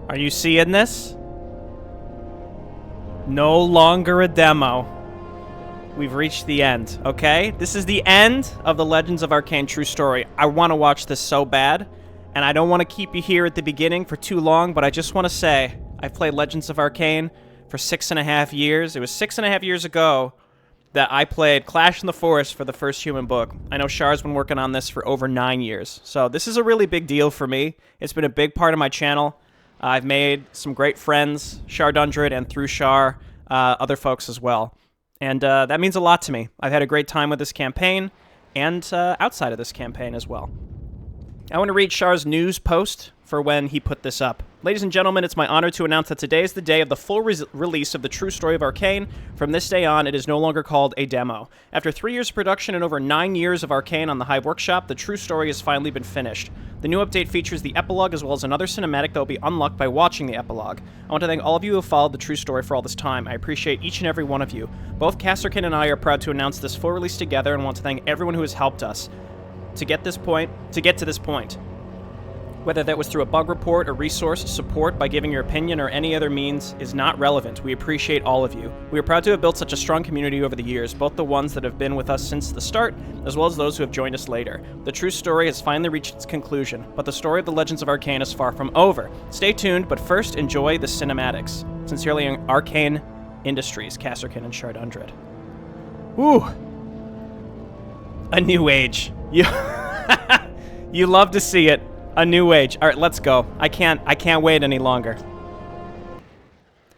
Are you seeing this? No longer a demo. We've reached the end, okay? This is the end of the Legends of Arkain True Story. I want to watch this so bad, and I don't want to keep you here at the beginning for too long, but I just want to say, I've played Legends of Arkain for 6.5 years. It was 6.5 years ago that I played Clash in the Forest for the first human book. I know Char's been working on this for over 9 years, so this is a really big deal for me. It's been a big part of my channel. I've made some great friends, Char and through Char, other folks as well. And that means a lot to me. I've had a great time with this campaign, and outside of this campaign as well. I want to read Char's news post for when he put this up. Ladies and gentlemen, it's my honor to announce that today is the day of the full release of the true story of Arkain. From this day on, it is no longer called a demo. After 3 years of production and over 9 years of Arkain on the Hive Workshop, the true story has finally been finished. The new update features the epilogue as well as another cinematic that will be unlocked by watching the epilogue. I want to thank all of you who have followed the true story for all this time. I appreciate each and every one of you. Both Arkain and I are proud to announce this full release together and want to thank everyone who has helped us to get to this point. Whether that was through a bug report, a resource, support, by giving your opinion, or any other means is not relevant. We appreciate all of you. We are proud to have built such a strong community over the years, both the ones that have been with us since the start, as well as those who have joined us later. The true story has finally reached its conclusion, but the story of the Legends of Arkain is far from over. Stay tuned, but first enjoy the cinematics. Sincerely, Arkain Industries, Arkain and Char. Woo! A new age. You love to see it. A new age. All right, let's go. I can't wait any longer.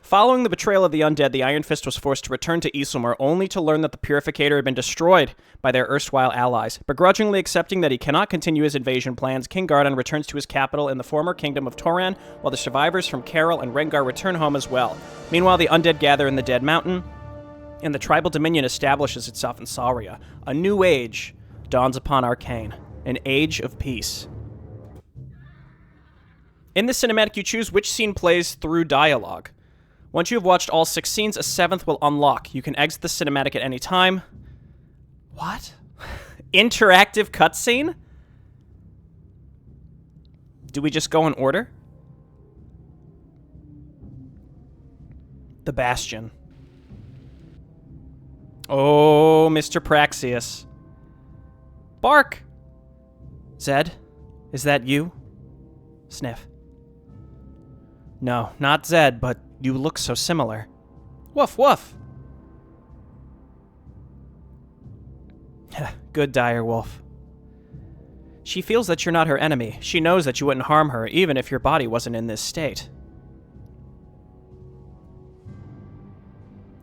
Following the betrayal of the Undead, the Iron Fist was forced to return to Isselmer, only to learn that the Purificator had been destroyed by their erstwhile allies. Begrudgingly accepting that he cannot continue his invasion plans, King Gardan returns to his capital in the former kingdom of Toran, while the survivors from Carol and Rengar return home as well. Meanwhile, the Undead gather in the Dead Mountain, and the tribal dominion establishes itself in Sarya. A new age dawns upon Arkain, an age of peace. In this cinematic, you choose which scene plays through dialogue. Once you have watched all 6 scenes, a 7th will unlock. You can exit the cinematic at any time. What? Interactive cutscene? Do we just go in order? The Bastion. Oh, Mr. Praxius. Bark! Zed, is that you? Sniff. No, not Zed, but you look so similar. Woof, woof. Good direwolf. She feels that you're not her enemy. She knows that you wouldn't harm her, even if your body wasn't in this state.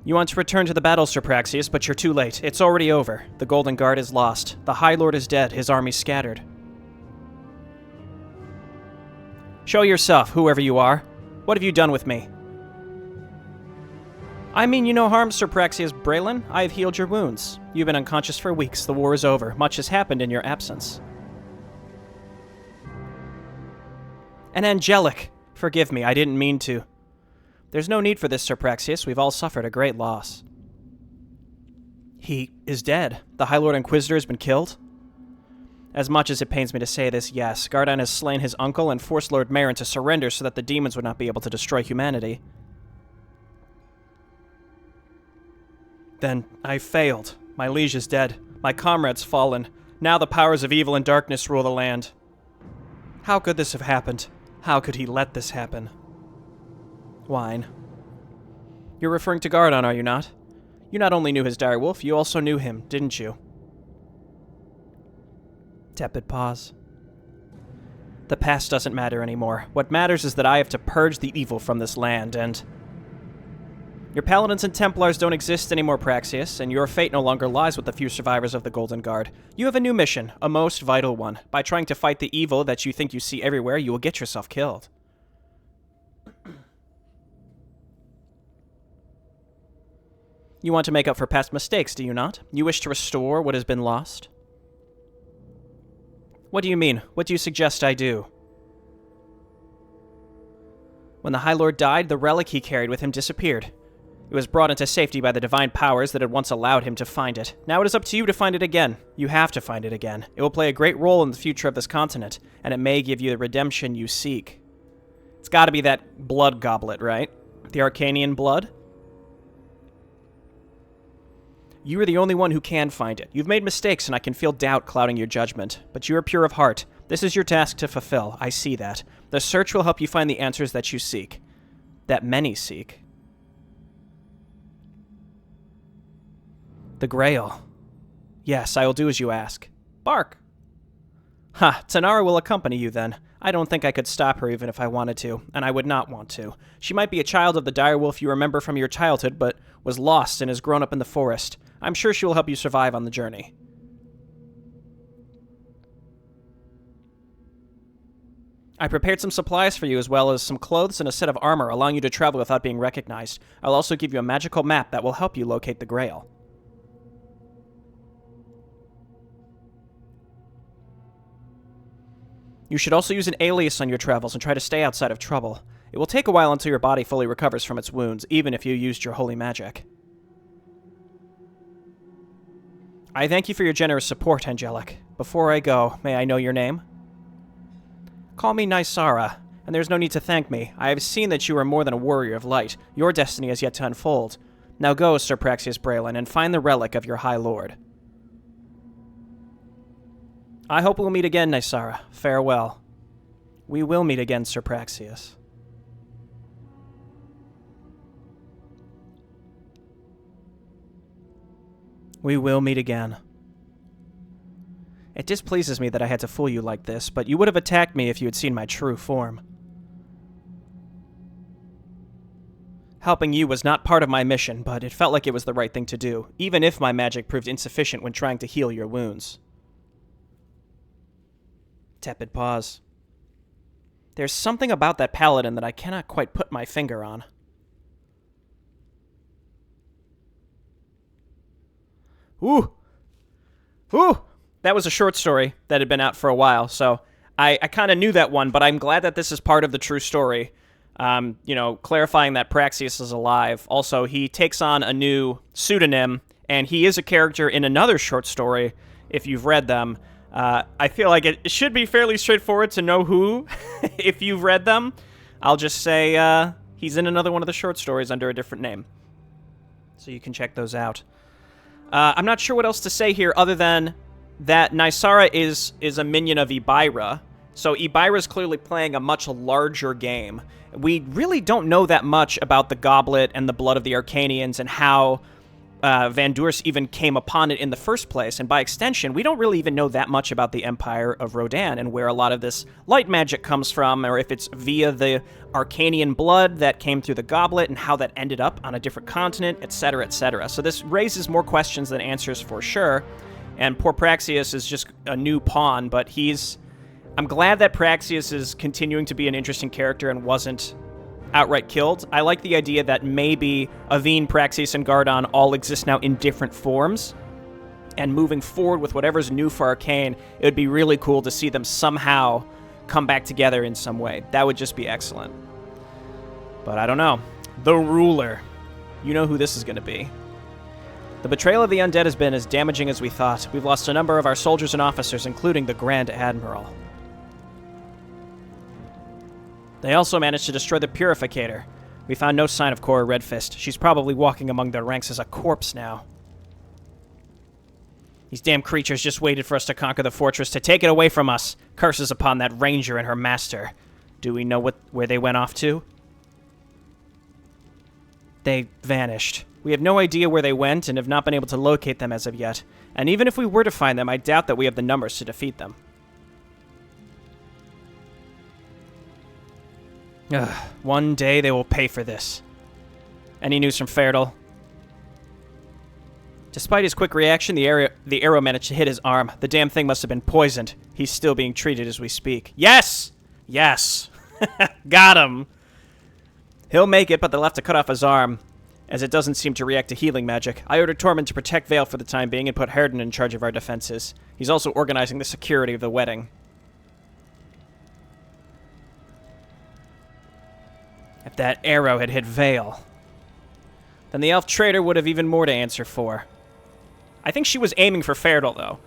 You want to return to the battle, Sir Praxius, but you're too late. It's already over. The Golden Guard is lost. The High Lord is dead. His army scattered. Show yourself, whoever you are. What have you done with me? I mean you no harm, Sir Praxius Braylon. I have healed your wounds. You've been unconscious for weeks. The war is over. Much has happened in your absence. And angelic. Forgive me, I didn't mean to. There's no need for this, Sir Praxius. We've all suffered a great loss. He is dead. The High Lord Inquisitor has been killed? As much as it pains me to say this, yes, Gardan has slain his uncle and forced Lord Marin to surrender so that the demons would not be able to destroy humanity. Then I failed. My liege is dead. My comrade's fallen. Now the powers of evil and darkness rule the land. How could this have happened? How could he let this happen? Whine. You're referring to Gardan, are you not? You not only knew his direwolf, you also knew him, didn't you? Tepid pause. The past doesn't matter anymore. What matters is that I have to purge the evil from this land, and... Your Paladins and Templars don't exist anymore, Praxius, and your fate no longer lies with the few survivors of the Golden Guard. You have a new mission, a most vital one. By trying to fight the evil that you think you see everywhere, you will get yourself killed. You want to make up for past mistakes, do you not? You wish to restore what has been lost? What do you mean? What do you suggest I do? When the High Lord died, the relic he carried with him disappeared. It was brought into safety by the divine powers that had once allowed him to find it. Now it is up to you to find it again. You have to find it again. It will play a great role in the future of this continent, and it may give you the redemption you seek. It's got to be that blood goblet, right? The Arcanian blood? You are the only one who can find it. You've made mistakes, and I can feel doubt clouding your judgment. But you are pure of heart. This is your task to fulfill. I see that. The search will help you find the answers that you seek. That many seek. The Grail. Yes, I will do as you ask. Bark. Ha, Tanara will accompany you then. I don't think I could stop her even if I wanted to, and I would not want to. She might be a child of the direwolf you remember from your childhood, but was lost and has grown up in the forest. I'm sure she will help you survive on the journey. I prepared some supplies for you, as well as some clothes and a set of armor, allowing you to travel without being recognized. I'll also give you a magical map that will help you locate the Grail. You should also use an alias on your travels and try to stay outside of trouble. It will take a while until your body fully recovers from its wounds, even if you used your holy magic. I thank you for your generous support, Angelic. Before I go, may I know your name? Call me Nysara, and there's no need to thank me. I have seen that you are more than a warrior of light. Your destiny has yet to unfold. Now go, Sir Praxius Braylon, and find the relic of your High Lord. I hope we'll meet again, Nysara. Farewell. We will meet again, Sir Praxius. We will meet again. It displeases me that I had to fool you like this, but you would have attacked me if you had seen my true form. Helping you was not part of my mission, but it felt like it was the right thing to do, even if my magic proved insufficient when trying to heal your wounds. Tepid pause. There's something about that paladin that I cannot quite put my finger on. Ooh! Ooh! That was a short story that had been out for a while, so I kind of knew that one, but I'm glad that this is part of the true story. You know, clarifying that Praxius is alive. Also, he takes on a new pseudonym, and he is a character in another short story, if you've read them. I feel like it should be fairly straightforward to know who, if you've read them. I'll just say he's in another one of the short stories under a different name. So you can check those out. I'm not sure what else to say here other than that Nysara is a minion of Ibira. So Ibira's clearly playing a much larger game. We really don't know that much about the Goblet and the blood of the Arcanians and how Van Doors even came upon it in the first place, and by extension, we don't really even know that much about the Empire of Rodan and where a lot of this light magic comes from, or if it's via the Arcanian blood that came through the Goblet and how that ended up on a different continent, etc., etc. So this raises more questions than answers for sure, and poor Praxius is just a new pawn, but I'm glad that Praxius is continuing to be an interesting character and wasn't outright killed. I like the idea that maybe Aveen, Praxius, and Gardon all exist now in different forms, and moving forward with whatever's new for Arkain, it would be really cool to see them somehow come back together in some way. That would just be excellent. But I don't know. The Ruler. You know who this is going to be. The betrayal of the Undead has been as damaging as we thought. We've lost a number of our soldiers and officers, including the Grand Admiral. They also managed to destroy the Purificator. We found no sign of Cora Redfist. She's probably walking among their ranks as a corpse now. These damn creatures just waited for us to conquer the fortress to take it away from us. Curses upon that ranger and her master. Do we know where they went off to? They vanished. We have no idea where they went and have not been able to locate them as of yet. And even if we were to find them, I doubt that we have the numbers to defeat them. Ugh, one day they will pay for this. Any news from Ferdal? Despite his quick reaction, the arrow managed to hit his arm. The damn thing must have been poisoned. He's still being treated as we speak. Yes! Yes! Got him! He'll make it, but they'll have to cut off his arm, as it doesn't seem to react to healing magic. I ordered Tormund to protect Vale for the time being and put Herden in charge of our defenses. He's also organizing the security of the wedding. If that arrow had hit Vale, then the elf traitor would have even more to answer for. I think she was aiming for Ferdal, though.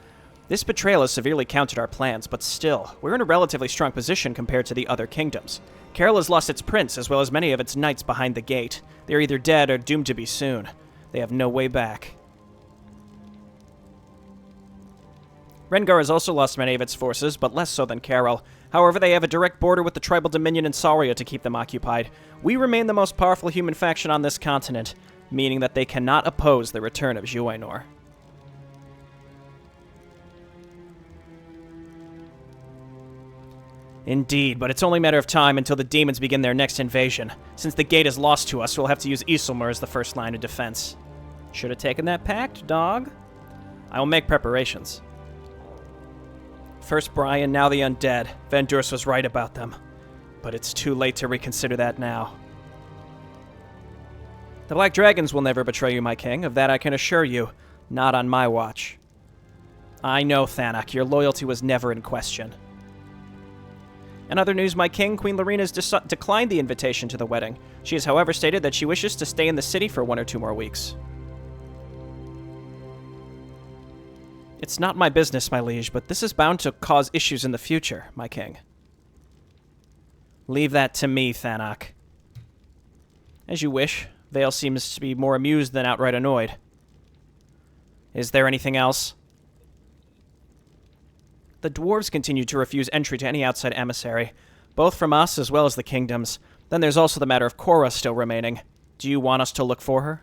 This betrayal has severely countered our plans, but still, we're in a relatively strong position compared to the other kingdoms. Carol has lost its prince, as well as many of its knights behind the gate. They are either dead or doomed to be soon. They have no way back. Rengar has also lost many of its forces, but less so than Carol. However, they have a direct border with the tribal dominion in Sarya to keep them occupied. We remain the most powerful human faction on this continent, meaning that they cannot oppose the return of Juaynor. Indeed, but it's only a matter of time until the demons begin their next invasion. Since the gate is lost to us, we'll have to use Isilmur as the first line of defense. Should have taken that pact, dog. I will make preparations. First Brian, now the Undead. Van Durs was right about them. But it's too late to reconsider that now. The Black Dragons will never betray you, my king. Of that I can assure you. Not on my watch. I know, Thanak. Your loyalty was never in question. In other news, my king, Queen Lorena has declined the invitation to the wedding. She has, however, stated that she wishes to stay in the city for 1 or 2 more weeks. It's not my business, my liege, but this is bound to cause issues in the future, my king. Leave that to me, Thanak. As you wish. Vale seems to be more amused than outright annoyed. Is there anything else? The dwarves continue to refuse entry to any outside emissary, both from us as well as the kingdoms. Then there's also the matter of Korra still remaining. Do you want us to look for her?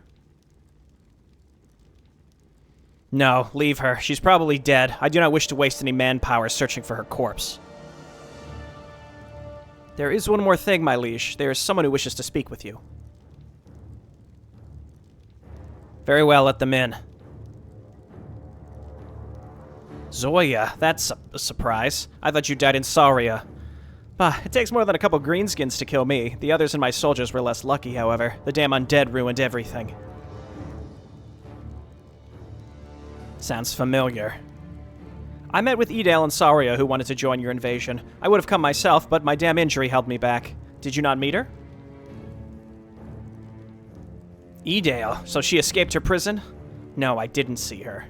No, leave her. She's probably dead. I do not wish to waste any manpower searching for her corpse. There is one more thing, my liege. There is someone who wishes to speak with you. Very well, let them in. Zoya, that's a surprise. I thought you died in Sarya. Bah, it takes more than a couple greenskins to kill me. The others and my soldiers were less lucky, however. The damn undead ruined everything. Sounds familiar. I met with Edale and Sarya, who wanted to join your invasion. I would have come myself, but my damn injury held me back. Did you not meet her? Edale? So she escaped her prison? No, I didn't see her.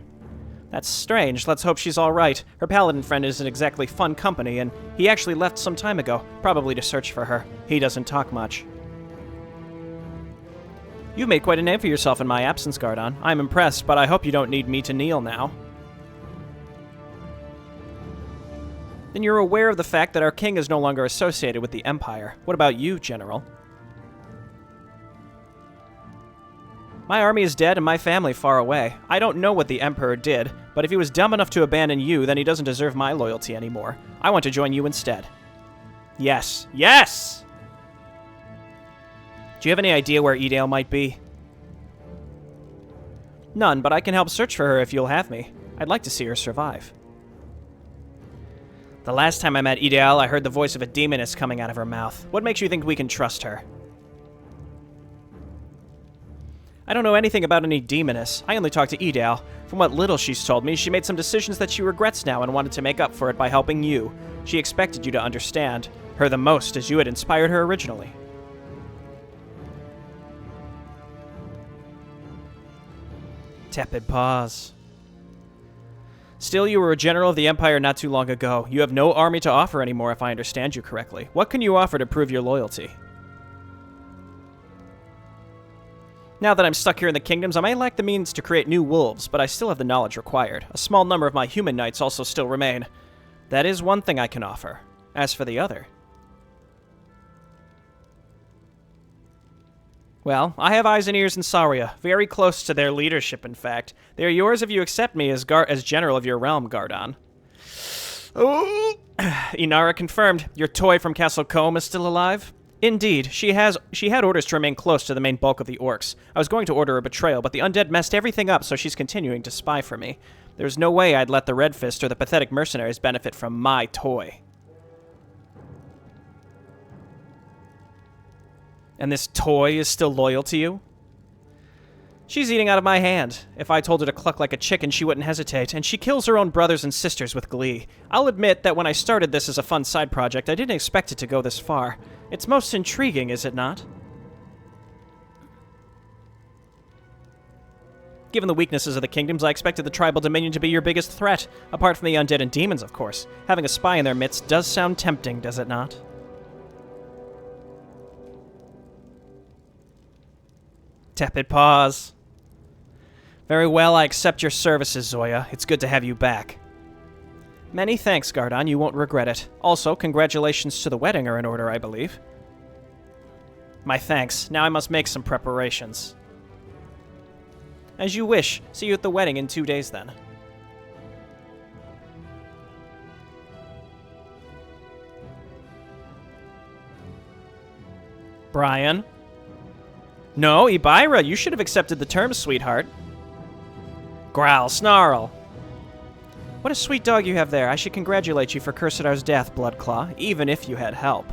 That's strange. Let's hope she's all right. Her paladin friend isn't exactly fun company, and he actually left some time ago, probably to search for her. He doesn't talk much. You've made quite a name for yourself in my absence, Gardon. I'm impressed, but I hope you don't need me to kneel now. Then you're aware of the fact that our king is no longer associated with the Empire. What about you, General? My army is dead and my family far away. I don't know what the Emperor did, but if he was dumb enough to abandon you, then he doesn't deserve my loyalty anymore. I want to join you instead. Yes. Yes! Do you have any idea where Edale might be? None, but I can help search for her if you'll have me. I'd like to see her survive. The last time I met Edale, I heard the voice of a demoness coming out of her mouth. What makes you think we can trust her? I don't know anything about any demoness. I only talked to Edale. From what little she's told me, she made some decisions that she regrets now and wanted to make up for it by helping you. She expected you to understand her the most, as you had inspired her originally. Tepid pause. Still, you were a general of the Empire not too long ago. You have no army to offer anymore, if I understand you correctly. What can you offer to prove your loyalty? Now that I'm stuck here in the kingdoms, I might lack the means to create new wolves, but I still have the knowledge required. A small number of my human knights also still remain. That is one thing I can offer. As for the other... Well, I have eyes and ears in Sarya, very close to their leadership, in fact. They are yours if you accept me as general of your realm, Gardon. Oh! Inara confirmed. Your toy from Castle Combe is still alive? Indeed. She had orders to remain close to the main bulk of the Orcs. I was going to order a betrayal, but the Undead messed everything up, so she's continuing to spy for me. There's no way I'd let the Red Fist or the pathetic mercenaries benefit from my toy. And this toy is still loyal to you? She's eating out of my hand. If I told her to cluck like a chicken, she wouldn't hesitate, and she kills her own brothers and sisters with glee. I'll admit that when I started this as a fun side project, I didn't expect it to go this far. It's most intriguing, is it not? Given the weaknesses of the kingdoms, I expected the tribal dominion to be your biggest threat, apart from the undead and demons, of course. Having a spy in their midst does sound tempting, does it not? Tepid pause. Very well, I accept your services, Zoya. It's good to have you back. Many thanks, Gardon. You won't regret it. Also, congratulations to the wedding are in order, I believe. My thanks. Now I must make some preparations. As you wish. See you at the wedding in 2 days, then. Brian? No, Ibira, you should have accepted the terms, sweetheart. Growl, snarl. What a sweet dog you have there. I should congratulate you for Cursidar's death, Bloodclaw, even if you had help.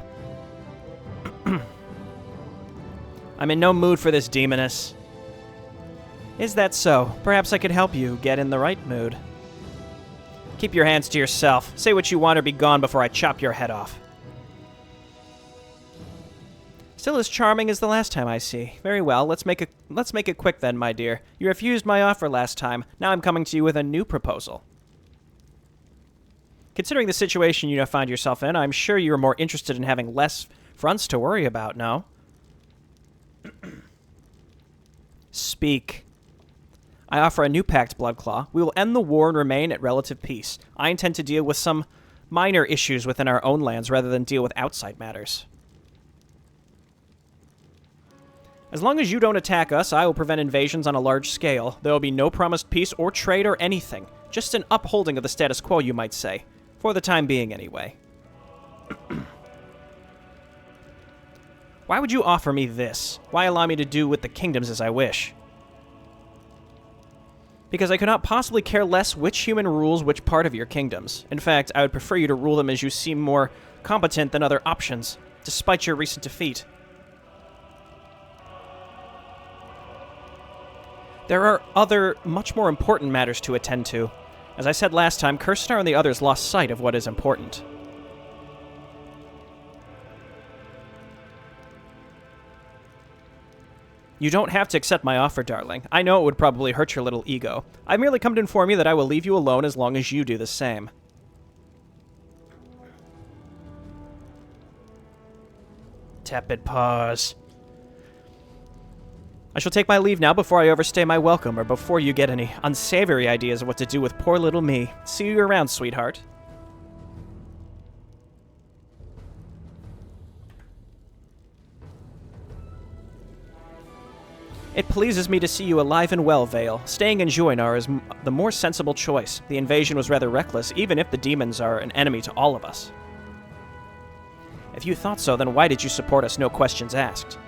I'm in no mood for this demoness. Is that so? Perhaps I could help you get in the right mood. Keep your hands to yourself. Say what you want or be gone before I chop your head off. Still as charming as the last time, I see. Very well, let's make it quick then, my dear. You refused my offer last time. Now I'm coming to you with a new proposal. Considering the situation you now find yourself in, I'm sure you're more interested in having less fronts to worry about, no? Speak. I offer a new pact, Bloodclaw. We will end the war and remain at relative peace. I intend to deal with some minor issues within our own lands rather than deal with outside matters. As long as you don't attack us, I will prevent invasions on a large scale. There will be no promised peace or trade or anything. Just an upholding of the status quo, you might say. For the time being, anyway. Why would you offer me this? Why allow me to do with the kingdoms as I wish? Because I could not possibly care less which human rules which part of your kingdoms. In fact, I would prefer you to rule them as you seem more competent than other options, despite your recent defeat. There are other, much more important matters to attend to. As I said last time, Cursitar and the others lost sight of what is important. You don't have to accept my offer, darling. I know it would probably hurt your little ego. I've merely come to inform you that I will leave you alone as long as you do the same. Tepid pause. I shall take my leave now before I overstay my welcome or before you get any unsavory ideas of what to do with poor little me. See you around, sweetheart. It pleases me to see you alive and well, Vale. Staying in Juinar is the more sensible choice. The invasion was rather reckless, even if the demons are an enemy to all of us. If you thought so, then why did you support us, no questions asked?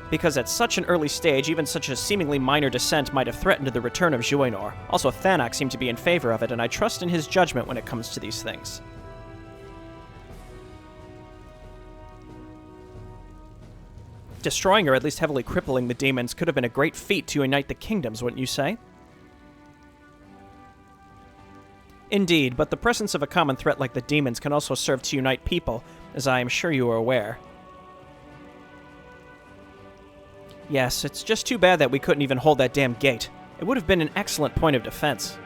Because at such an early stage, even such a seemingly minor dissent might have threatened the return of Juinar. Also, Thanak seemed to be in favor of it, and I trust in his judgment when it comes to these things. Destroying or at least heavily crippling the demons could have been a great feat to unite the kingdoms, wouldn't you say? Indeed, but the presence of a common threat like the demons can also serve to unite people, as I am sure you are aware. Yes, it's just too bad that we couldn't even hold that damn gate. It would have been an excellent point of defense.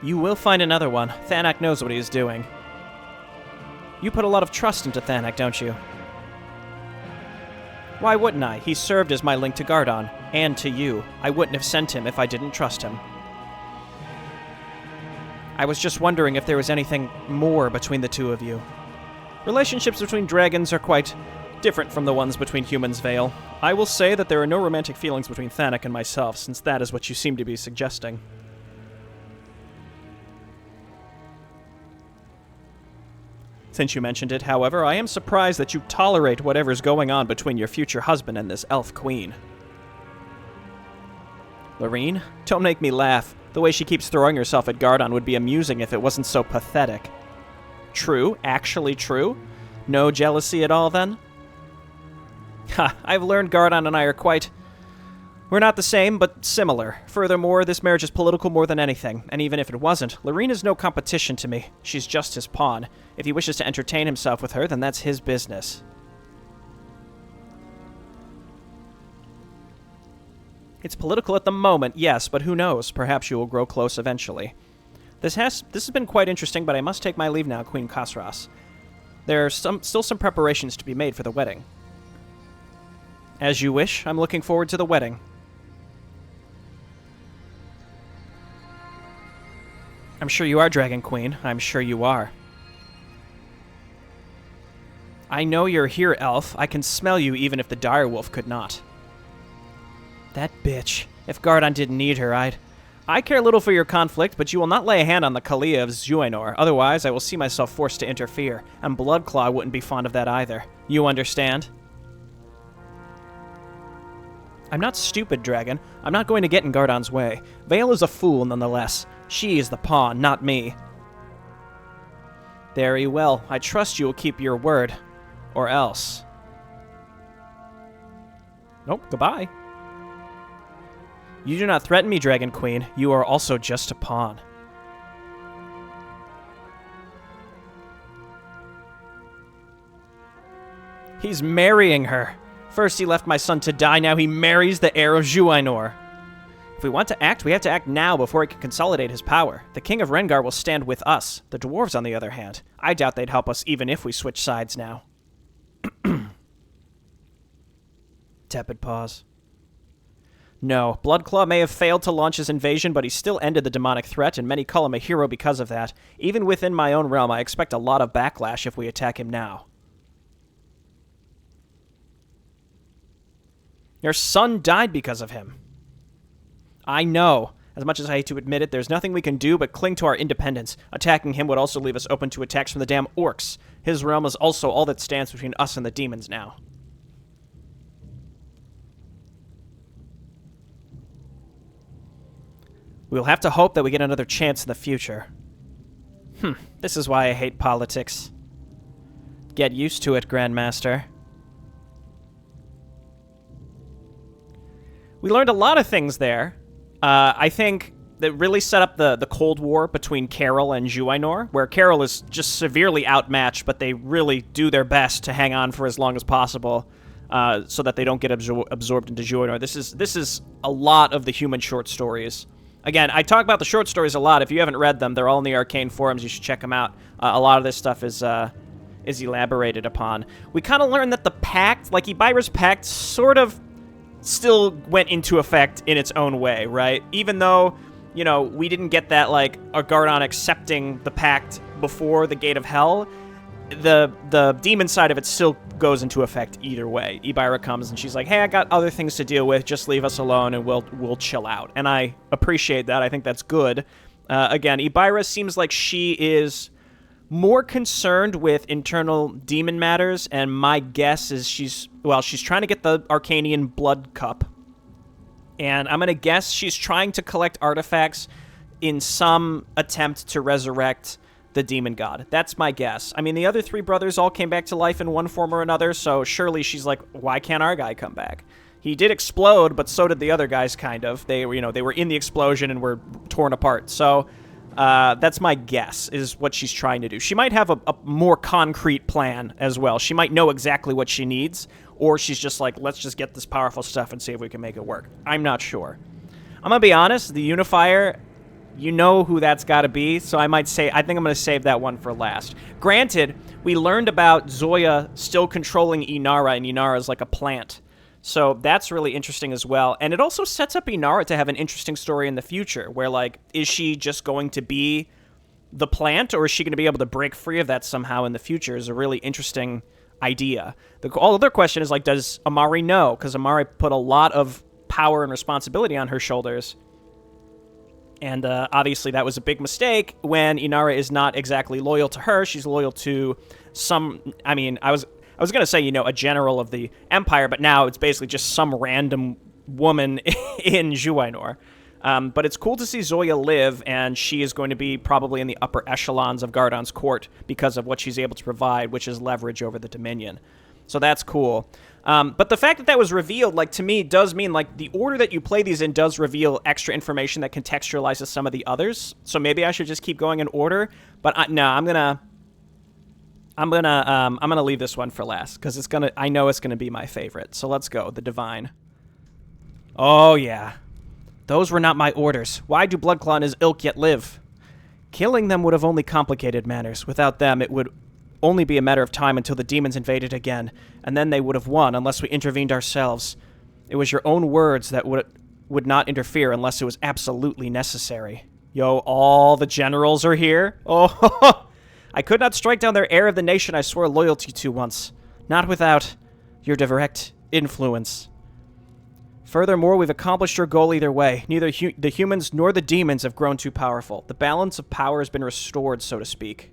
You will find another one. Thanak knows what he is doing. You put a lot of trust into Thanak, don't you? Why wouldn't I? He served as my link to Gardon, and to you. I wouldn't have sent him if I didn't trust him. I was just wondering if there was anything more between the two of you. Relationships between dragons are quite different from the ones between humans, Vale. I will say that there are no romantic feelings between Thanak and myself, since that is what you seem to be suggesting. Since you mentioned it, however, I am surprised that you tolerate whatever's going on between your future husband and this elf queen. Lorene, don't make me laugh. The way she keeps throwing herself at Gardon would be amusing if it wasn't so pathetic. True? Actually true? No jealousy at all, then? Ha, I've learned Gardon and I are quite... We're not the same, but similar. Furthermore, this marriage is political more than anything, and even if it wasn't, Lorene is no competition to me. She's just his pawn. If he wishes to entertain himself with her, then that's his business. It's political at the moment, yes, but who knows? Perhaps you will grow close eventually. This has been quite interesting, but I must take my leave now, Queen Khosras. There are still some preparations to be made for the wedding. As you wish. I'm looking forward to the wedding. I'm sure you are, Dragon Queen. I'm sure you are. I know you're here, Elf. I can smell you even if the direwolf could not. That bitch. If Gardon didn't need her, I care little for your conflict, but you will not lay a hand on the Kalia of Zuinor. Otherwise, I will see myself forced to interfere, and Bloodclaw wouldn't be fond of that either. You understand? I'm not stupid, Dragon. I'm not going to get in Gardon's way. Vale is a fool, nonetheless. She is the pawn, not me. Very well. I trust you will keep your word. Or else. Nope, goodbye. You do not threaten me, Dragon Queen. You are also just a pawn. He's marrying her. First he left my son to die, now he marries the heir of Zuinor. If we want to act, we have to act now before he can consolidate his power. The King of Rengar will stand with us. The dwarves, on the other hand, I doubt they'd help us even if we switch sides now. Tepid pause. No, Bloodclaw may have failed to launch his invasion, but he still ended the demonic threat, and many call him a hero because of that. Even within my own realm, I expect a lot of backlash if we attack him now. Your son died because of him. I know. As much as I hate to admit it, there's nothing we can do but cling to our independence. Attacking him would also leave us open to attacks from the damn Orcs. His realm is also all that stands between us and the demons now. We'll have to hope that we get another chance in the future. This is why I hate politics. Get used to it, Grandmaster. We learned a lot of things there. I think that really set up the Cold War between Carol and Zuinor, where Carol is just severely outmatched, but they really do their best to hang on for as long as possible so that they don't get absorbed into Zuinor. This is a lot of the human short stories. Again, I talk about the short stories a lot. If you haven't read them, they're all in the Arkain forums. You should check them out. A lot of this stuff is elaborated upon. We kind of learned that the pact, like Ibira's pact, sort of still went into effect in its own way, right? Even though, you know, we didn't get that, like, a Gardon accepting the pact before the Gate of Hell, the demon side of it still goes into effect either way. Ibira comes and she's like, hey, I got other things to deal with, just leave us alone and we'll chill out. And I appreciate that. I think that's good. Again, Ibira seems like she is more concerned with internal demon matters, and my guess is she's trying to get the Arcanian blood cup. And I'm going to guess she's trying to collect artifacts in some attempt to resurrect the demon god. That's my guess. I mean, the other three brothers all came back to life in one form or another, so surely she's like, why can't our guy come back? He did explode, but so did the other guys, kind of. They were in the explosion and were torn apart. So that's my guess, is what she's trying to do. She might have a more concrete plan as well. She might know exactly what she needs, or she's just like, let's just get this powerful stuff and see if we can make it work. I'm not sure. I'm going to be honest, the unifier, you know who that's got to be, so I think I'm going to save that one for last. Granted, we learned about Zoya still controlling Inara, and Inara is like a plant. So that's really interesting as well. And it also sets up Inara to have an interesting story in the future, where, like, is she just going to be the plant, or is she going to be able to break free of that somehow in the future, is a really interesting idea. The other question is, like, does Amari know? Because Amari put a lot of power and responsibility on her shoulders. And obviously that was a big mistake when Inara is not exactly loyal to her. She's loyal to some, I mean, I was going to say, you know, a general of the Empire, but now it's basically just some random woman in Zuinor. But it's cool to see Zoya live, and she is going to be probably in the upper echelons of Gardon's court because of what she's able to provide, which is leverage over the Dominion. So that's cool. But the fact that that was revealed, like, to me, does mean, like, the order that you play these in does reveal extra information that contextualizes some of the others. So maybe I should just keep going in order. But no, I'm gonna leave this one for last because I know it's gonna be my favorite. So let's go, the Divine. Oh, yeah. Those were not my orders. Why do Bloodclaw and his ilk yet live? Killing them would have only complicated matters. Without them, it would only be a matter of time until the demons invaded again, and then they would have won unless we intervened ourselves. It was your own words that would not interfere unless it was absolutely necessary. Yo, all the generals are here? Oh, I could not strike down their heir of the nation I swore loyalty to once. Not without your direct influence. Furthermore, we've accomplished your goal either way. Neither the humans nor the demons have grown too powerful. The balance of power has been restored, so to speak.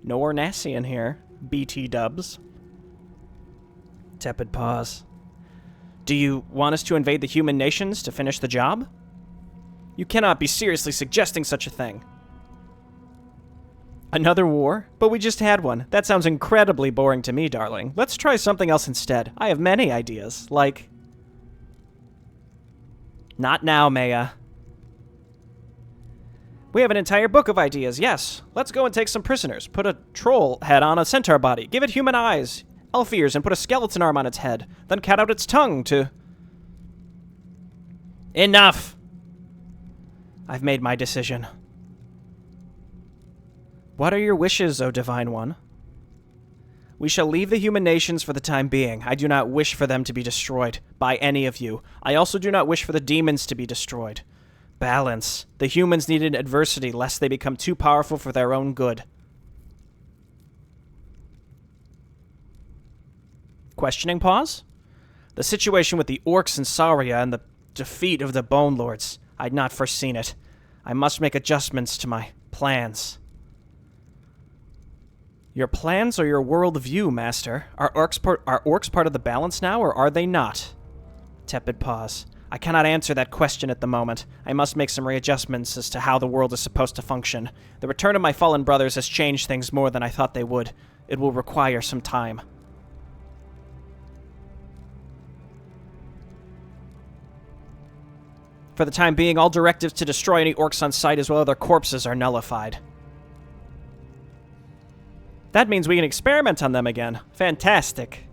No Ornassian here. BT dubs. Tepid pause. Do you want us to invade the human nations to finish the job? You cannot be seriously suggesting such a thing. Another war? But we just had one. That sounds incredibly boring to me, darling. Let's try something else instead. I have many ideas, like... Not now, Maya. We have an entire book of ideas, yes. Let's go and take some prisoners. Put a troll head on a centaur body. Give it human eyes, elf ears, and put a skeleton arm on its head. Then cut out its tongue to... Enough! I've made my decision. What are your wishes, O Divine One? We shall leave the human nations for the time being. I do not wish for them to be destroyed by any of you. I also do not wish for the demons to be destroyed. Balance. The humans needed adversity lest they become too powerful for their own good. Questioning pause? The situation with the Orcs and Sarya and the defeat of the Bone Lords. I'd not foreseen it. I must make adjustments to my plans. Your plans or your worldview, Master? Are orcs part of the balance now, or are they not? Tepid pause. I cannot answer that question at the moment. I must make some readjustments as to how the world is supposed to function. The return of my fallen brothers has changed things more than I thought they would. It will require some time. For the time being, all directives to destroy any orcs on sight as well as their corpses are nullified. That means we can experiment on them again. Fantastic.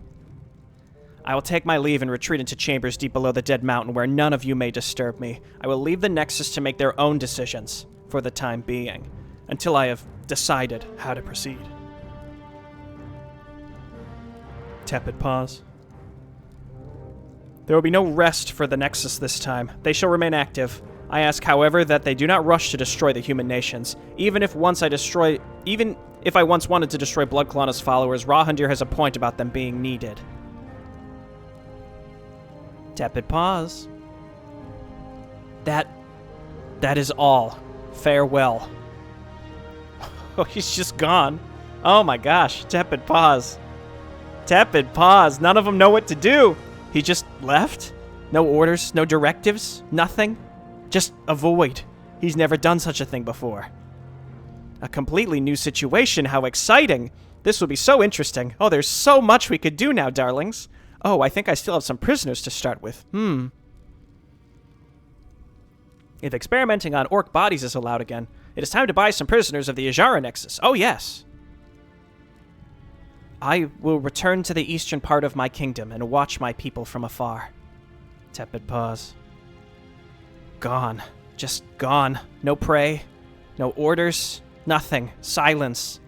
I will take my leave and retreat into chambers deep below the Dead Mountain where none of you may disturb me. I will leave the Nexus to make their own decisions, for the time being, until I have decided how to proceed. Tepid pause. There will be no rest for the Nexus this time. They shall remain active. I ask, however, that they do not rush to destroy the human nations. Even if I once wanted to destroy Bloodclaw and his followers, Rahandir has a point about them being needed. Tepid pause. That is all. Farewell. Oh, he's just gone. Oh my gosh. Tepid pause. Tepid pause. None of them know what to do. He just left? No orders, no directives, nothing? Just a void. He's never done such a thing before. A completely new situation. How exciting. This will be so interesting. Oh, there's so much we could do now, darlings. Oh, I think I still have some prisoners to start with. If experimenting on orc bodies is allowed again, it is time to buy some prisoners of the Ajara Nexus. Oh, yes. I will return to the eastern part of my kingdom and watch my people from afar. Tepid pause. Gone. Just gone. No prey. No orders. Nothing. Silence.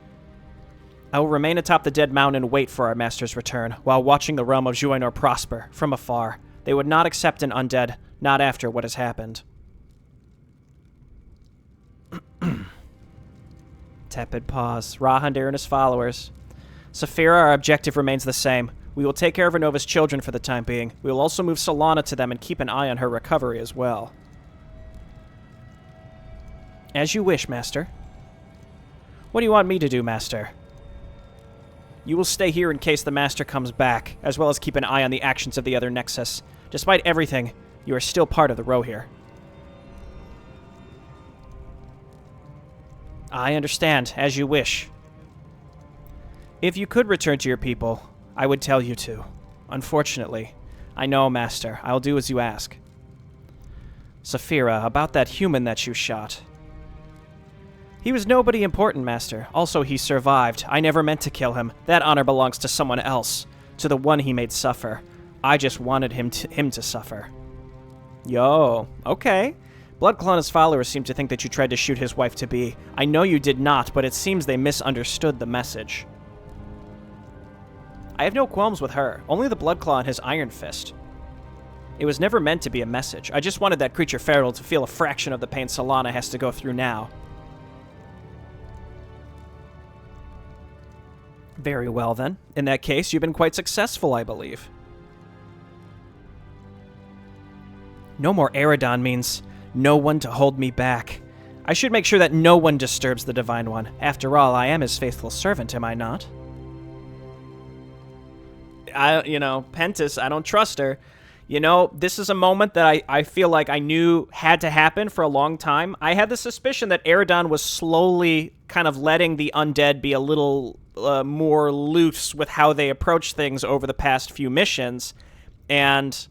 I will remain atop the Dead Mountain and wait for our master's return, while watching the realm of Juinor prosper from afar. They would not accept an undead, not after what has happened. Tepid pause. Rahandir and his followers. Saphira, our objective remains the same. We will take care of Renova's children for the time being. We will also move Solana to them and keep an eye on her recovery as well. As you wish, Master. What do you want me to do, Master? You will stay here in case the Master comes back, as well as keep an eye on the actions of the other Nexus. Despite everything, you are still part of the row here. I understand, as you wish. If you could return to your people, I would tell you to. Unfortunately, I know, Master. I'll do as you ask. Saphira, about that human that you shot. He was nobody important, Master. Also, he survived. I never meant to kill him. That honor belongs to someone else. To the one he made suffer. I just wanted him to suffer. Yo, okay. Bloodclaw and his followers seem to think that you tried to shoot his wife-to-be. I know you did not, but it seems they misunderstood the message. I have no qualms with her, only the Bloodclaw and his Iron Fist. It was never meant to be a message. I just wanted that creature feral to feel a fraction of the pain Solana has to go through now. Very well, then. In that case, you've been quite successful, I believe. No more Eridon means no one to hold me back. I should make sure that no one disturbs the Divine One. After all, I am his faithful servant, am I not? Pentis, I don't trust her. This is a moment that I feel like I knew had to happen for a long time. I had the suspicion that Eridon was slowly kind of letting the undead be a little more loose with how they approach things over the past few missions, and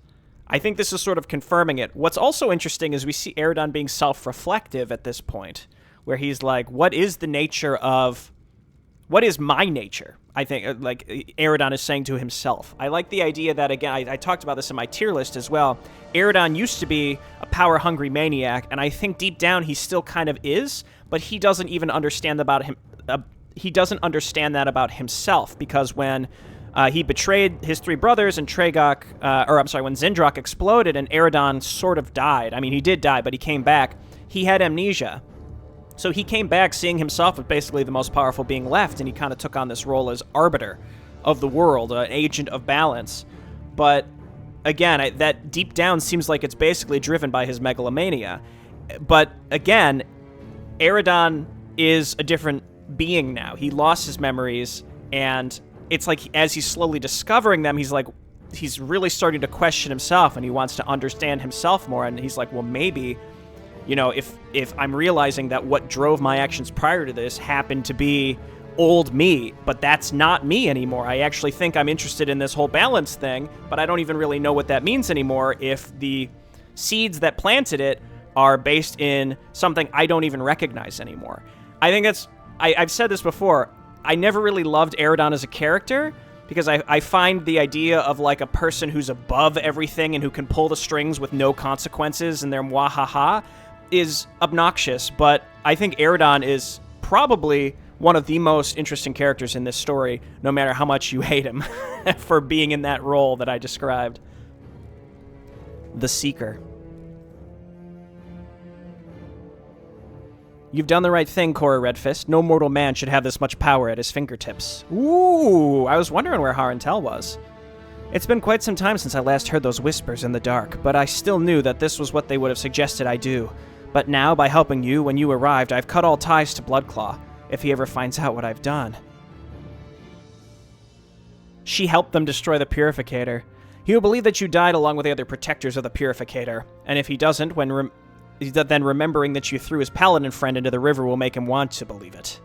I think this is sort of confirming it. What's also interesting is we see Eridon being self-reflective at this point, where he's like, what is my nature? I think, like, Eridon is saying to himself. I like the idea that, again, I talked about this in my tier list as well. Eridon used to be a power-hungry maniac, and I think deep down he still kind of is, but he doesn't even understand about him. He doesn't understand that about himself, because when he betrayed his three brothers and when Zindrak exploded and Eridon sort of died. I mean, he did die, but he came back. He had amnesia. So he came back seeing himself as basically the most powerful being left, and he kind of took on this role as arbiter of the world, an agent of balance. But again, that deep down seems like it's basically driven by his megalomania. But again, Eridon is a different being now. He lost his memories, and it's like as he's slowly discovering them, he's really starting to question himself, and he wants to understand himself more, and he's like, well, maybe, if I'm realizing that what drove my actions prior to this happened to be old me, but that's not me anymore. I actually think I'm interested in this whole balance thing, but I don't even really know what that means anymore if the seeds that planted it are based in something I don't even recognize anymore. I think I've said this before, I never really loved Eridon as a character, because I find the idea of like a person who's above everything and who can pull the strings with no consequences and their mwahaha is obnoxious, but I think Eridon is probably one of the most interesting characters in this story, no matter how much you hate him for being in that role that I described. The Seeker. You've done the right thing, Cora Redfist. No mortal man should have this much power at his fingertips. Ooh, I was wondering where Harentel was. It's been quite some time since I last heard those whispers in the dark, but I still knew that this was what they would have suggested I do. But now, by helping you when you arrived, I've cut all ties to Bloodclaw, if he ever finds out what I've done. She helped them destroy the Purificator. He will believe that you died along with the other protectors of the Purificator, and if he doesn't, then remembering that you threw his paladin friend into the river will make him want to believe it.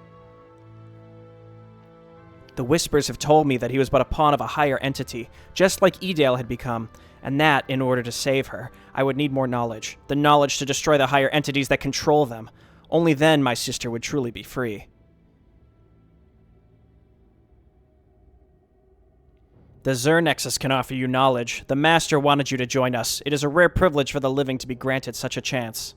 The Whispers have told me that he was but a pawn of a higher entity, just like Edale had become, and that, in order to save her, I would need more knowledge. The knowledge to destroy the higher entities that control them. Only then my sister would truly be free. The Zur Nexus can offer you knowledge. The Master wanted you to join us. It is a rare privilege for the living to be granted such a chance.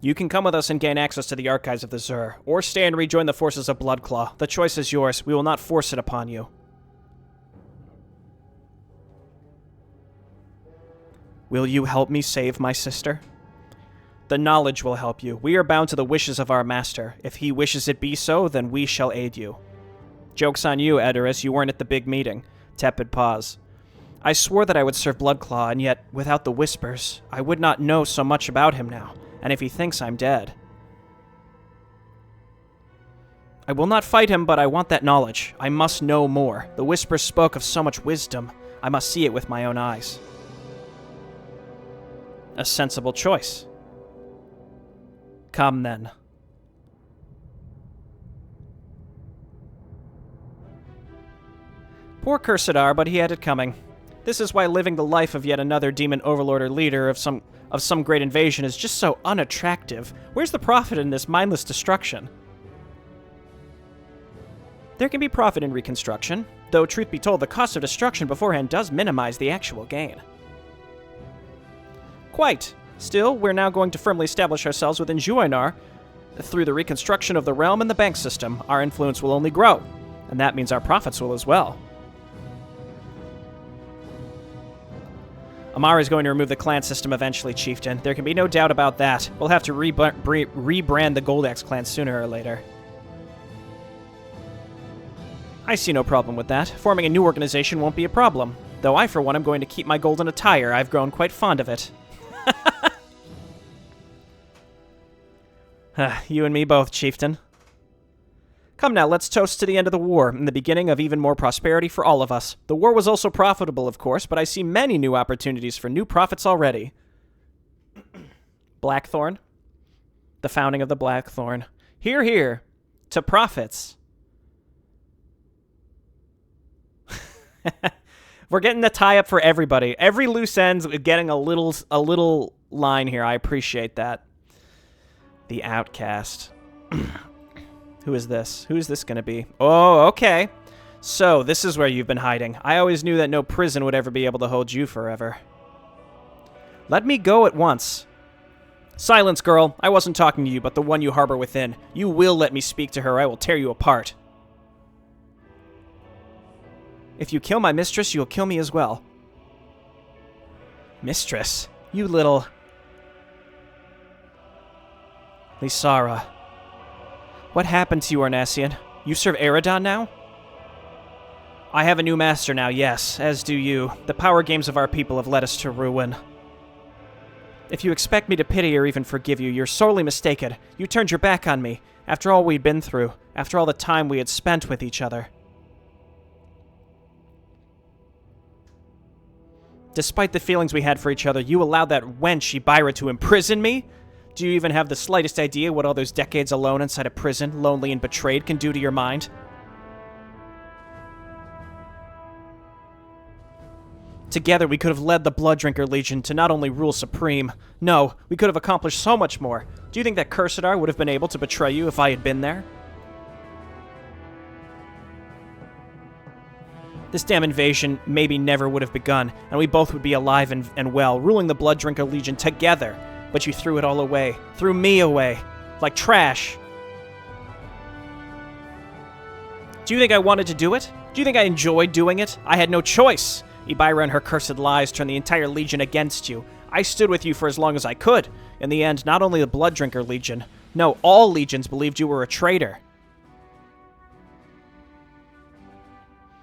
You can come with us and gain access to the archives of the Zur, or stay and rejoin the forces of Bloodclaw. The choice is yours. We will not force it upon you. Will you help me save my sister? The knowledge will help you. We are bound to the wishes of our Master. If he wishes it be so, then we shall aid you. Joke's on you, Edoras. You weren't at the big meeting. Tepid pause. I swore that I would serve Bloodclaw, and yet, without the Whispers, I would not know so much about him now, and if he thinks I'm dead. I will not fight him, but I want that knowledge. I must know more. The Whispers spoke of so much wisdom. I must see it with my own eyes. A sensible choice. Come, then. Poor Cursadar, but he had it coming. This is why living the life of yet another demon overlord or leader of some great invasion is just so unattractive. Where's the profit in this mindless destruction? There can be profit in reconstruction, though truth be told, the cost of destruction beforehand does minimize the actual gain. Quite. Still, we're now going to firmly establish ourselves within Juinar. Through the reconstruction of the realm and the bank system, our influence will only grow, and that means our profits will as well. Amara is going to remove the clan system eventually, Chieftain. There can be no doubt about that. We'll have to rebrand the Goldax clan sooner or later. I see no problem with that. Forming a new organization won't be a problem. Though I, for one, am going to keep my golden attire. I've grown quite fond of it. You and me both, Chieftain. Come now, let's toast to the end of the war and the beginning of even more prosperity for all of us. The war was also profitable, of course, but I see many new opportunities for new profits already. Blackthorn. The founding of the Blackthorn. Hear, hear. To profits. We're getting the tie-up for everybody. Every loose end's getting a little line here. I appreciate that. The outcast. Who is this? Who is this going to be? Oh, okay. So, this is where you've been hiding. I always knew that no prison would ever be able to hold you forever. Let me go at once. Silence, girl. I wasn't talking to you, but the one you harbor within. You will let me speak to her. I will tear you apart. If you kill my mistress, you'll kill me as well. Mistress? You little... Lysara. What happened to you, Arnacian? You serve Eridon now? I have a new master now, yes, as do you. The power games of our people have led us to ruin. If you expect me to pity or even forgive you, you're sorely mistaken. You turned your back on me, after all we'd been through, after all the time we had spent with each other. Despite the feelings we had for each other, you allowed that wench Ibira to imprison me? Do you even have the slightest idea what all those decades alone inside a prison, lonely and betrayed, can do to your mind? Together, we could have led the Blooddrinker Legion to not only rule supreme, no, we could have accomplished so much more. Do you think that Cursadar would have been able to betray you if I had been there? This damn invasion maybe never would have begun, and we both would be alive and well, ruling the Blooddrinker Legion together. But you threw it all away. Threw me away. Like trash. Do you think I wanted to do it? Do you think I enjoyed doing it? I had no choice. Ibira and her cursed lies turned the entire Legion against you. I stood with you for as long as I could. In the end, not only the Blooddrinker Legion, no, all legions believed you were a traitor.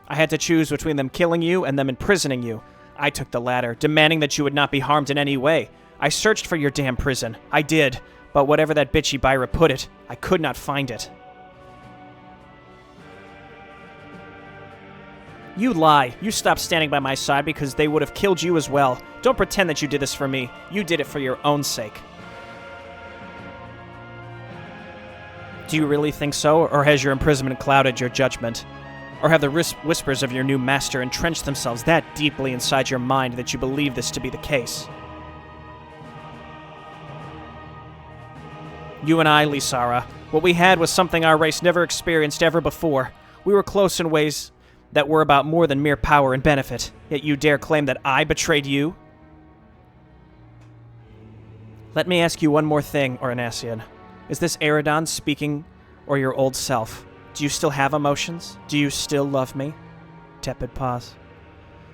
I had to choose between them killing you and them imprisoning you. I took the latter, demanding that you would not be harmed in any way. I searched for your damn prison. I did. But whatever that bitch Ibira put it, I could not find it. You lie. You stopped standing by my side because they would have killed you as well. Don't pretend that you did this for me. You did it for your own sake. Do you really think so, or has your imprisonment clouded your judgment? Or have the whispers of your new master entrenched themselves that deeply inside your mind that you believe this to be the case? You and I, Lysara, what we had was something our race never experienced ever before. We were close in ways that were about more than mere power and benefit, yet you dare claim that I betrayed you? Let me ask you one more thing, Arnacian. Is this Eridon speaking, or your old self? Do you still have emotions? Do you still love me? Tepid pause.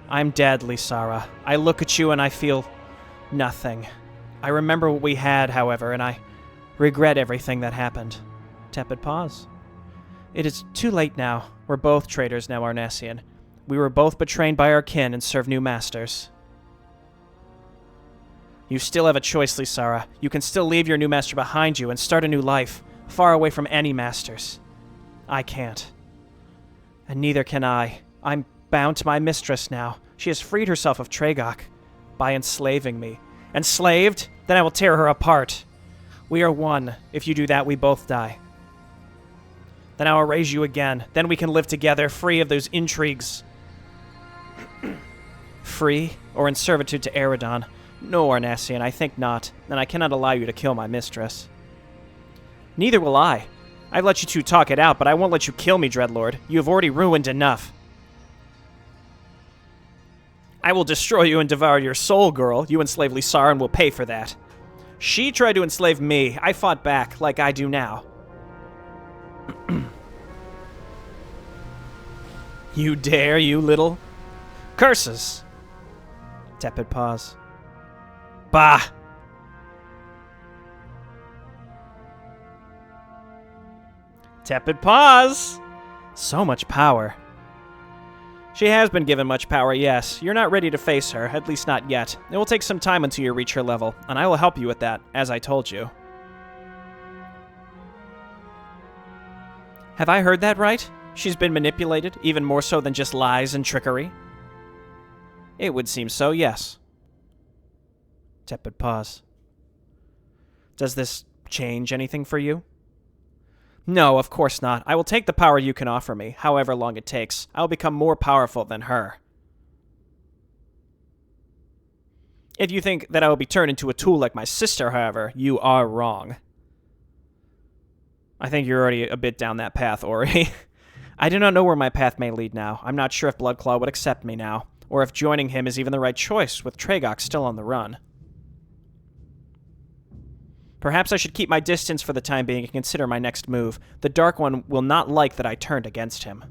I'm dead, Lysara. I look at you and I feel nothing. I remember what we had, however, and I regret everything that happened. Tepid pause. It is too late now. We're both traitors now, Arnacian. We were both betrayed by our kin and serve new masters. You still have a choice, Lysara. You can still leave your new master behind you and start a new life, far away from any masters. I can't. And neither can I. I'm bound to my mistress now. She has freed herself of Tregok by enslaving me. Enslaved? Then I will tear her apart. We are one. If you do that, we both die. Then I will raise you again. Then we can live together, free of those intrigues. Free? Or in servitude to Eridon? No, Arnacian, I think not. And I cannot allow you to kill my mistress. Neither will I. I've let you two talk it out, but I won't let you kill me, Dreadlord. You have already ruined enough. I will destroy you and devour your soul, girl. You enslave Sarya and will pay for that. She tried to enslave me. I fought back, like I do now. You dare, you little... Curses! Tepid pause. Bah! Tepid pause! So much power. She has been given much power, yes. You're not ready to face her, at least not yet. It will take some time until you reach her level, and I will help you with that, as I told you. Have I heard that right? She's been manipulated, even more so than just lies and trickery? It would seem so, yes. Tepid pause. Does this change anything for you? No, of course not. I will take the power you can offer me, however long it takes. I will become more powerful than her. If you think that I will be turned into a tool like my sister, however, you are wrong. I think you're already a bit down that path, Ori. I do not know where my path may lead now. I'm not sure if Bloodclaw would accept me now, or if joining him is even the right choice, with Tragok still on the run. Perhaps I should keep my distance for the time being and consider my next move. The Dark One will not like that I turned against him.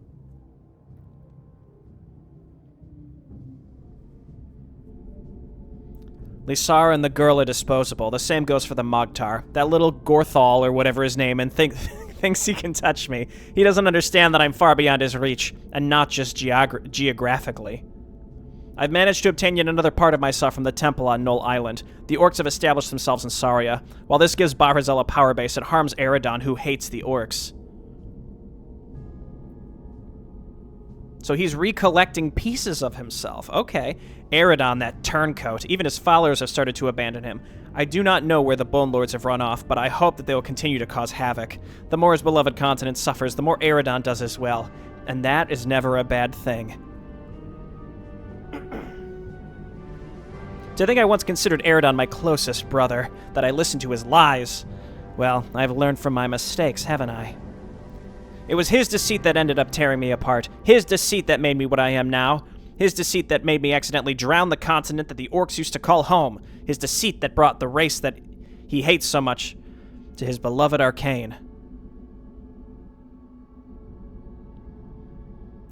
Sarya and the girl are disposable. The same goes for the Mogtar. That little Gorthal, or whatever his name, and thinks he can touch me. He doesn't understand that I'm far beyond his reach, and not just geographically. I've managed to obtain yet another part of myself from the temple on Null Island. The Orcs have established themselves in Sarya. While this gives Bahrazel a power base, it harms Eridon, who hates the Orcs. So he's recollecting pieces of himself. Okay. Eridon, that turncoat. Even his followers have started to abandon him. I do not know where the Bone Lords have run off, but I hope that they will continue to cause havoc. The more his beloved continent suffers, the more Eridon does as well. And that is never a bad thing. To think I once considered Eridon my closest brother, that I listened to his lies. Well, I've learned from my mistakes, haven't I? It was his deceit that ended up tearing me apart. His deceit that made me what I am now. His deceit that made me accidentally drown the continent that the Orcs used to call home. His deceit that brought the race that he hates so much to his beloved Arkain.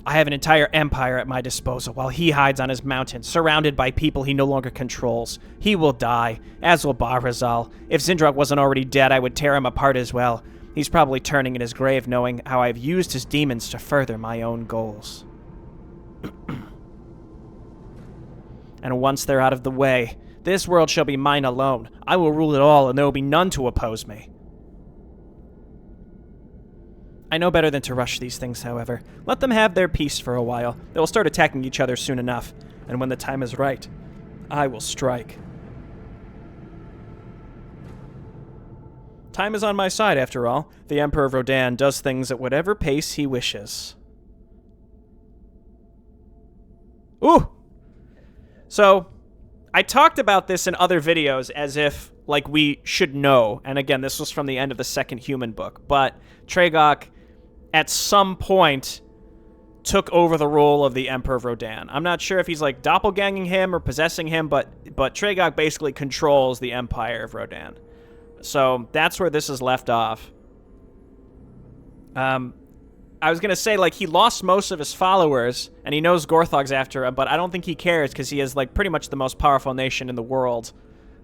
I have an entire empire at my disposal while he hides on his mountain, surrounded by people he no longer controls. He will die, as will Bahrazel. If Zindrak wasn't already dead, I would tear him apart as well. He's probably turning in his grave knowing how I've used his demons to further my own goals. And once they're out of the way, this world shall be mine alone. I will rule it all, and there will be none to oppose me. I know better than to rush these things, however. Let them have their peace for a while. They will start attacking each other soon enough, and when the time is right, I will strike. Time is on my side, after all. The Emperor of Rodan does things at whatever pace he wishes. Ooh! So, I talked about this in other videos as if, like, we should know. And again, this was from the end of the second human book. But Tragok, at some point, took over the role of the Emperor of Rodan. I'm not sure if he's, like, doppelganging him or possessing him, but Tragok basically controls the Empire of Rodan. So, that's where this is left off. I was going to say, like, he lost most of his followers, and he knows Gorthog's after him, but I don't think he cares, because he is, like, pretty much the most powerful nation in the world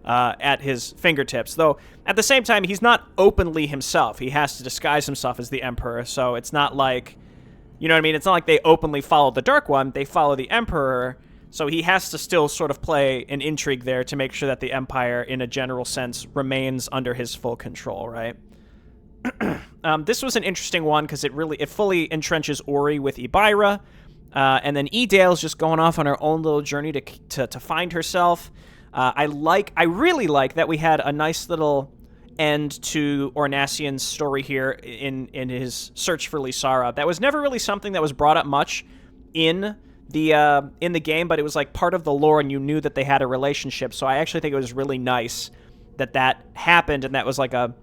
at his fingertips. Though, at the same time, he's not openly himself. He has to disguise himself as the Emperor, so it's not like, you know what I mean? It's not like they openly follow the Dark One. They follow the Emperor, so he has to still sort of play an intrigue there to make sure that the Empire, in a general sense, remains under his full control, right? This was an interesting one because it fully entrenches Ori with Ibira, and then Edale's just going off on her own little journey to find herself. I really like that we had a nice little end to Ornasian's story here in his search for Sarya. That was never really something that was brought up much in the game, but it was like part of the lore, and you knew that they had a relationship. So I actually think it was really nice that happened, and that was like a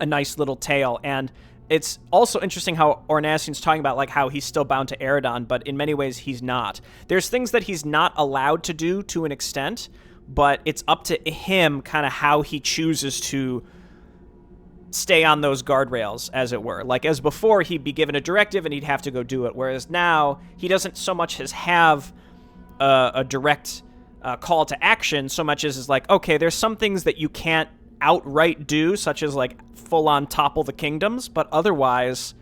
nice little tale. And it's also interesting how Ornasian's talking about, like, how he's still bound to Eredon, but in many ways he's not. There's things that he's not allowed to do to an extent, but it's up to him kind of how he chooses to stay on those guardrails, as it were. Like, as before, he'd be given a directive and he'd have to go do it, whereas now he doesn't so much as have a direct call to action so much as is like, okay, there's some things that you can't outright do, such as, like, full-on topple the kingdoms, but otherwise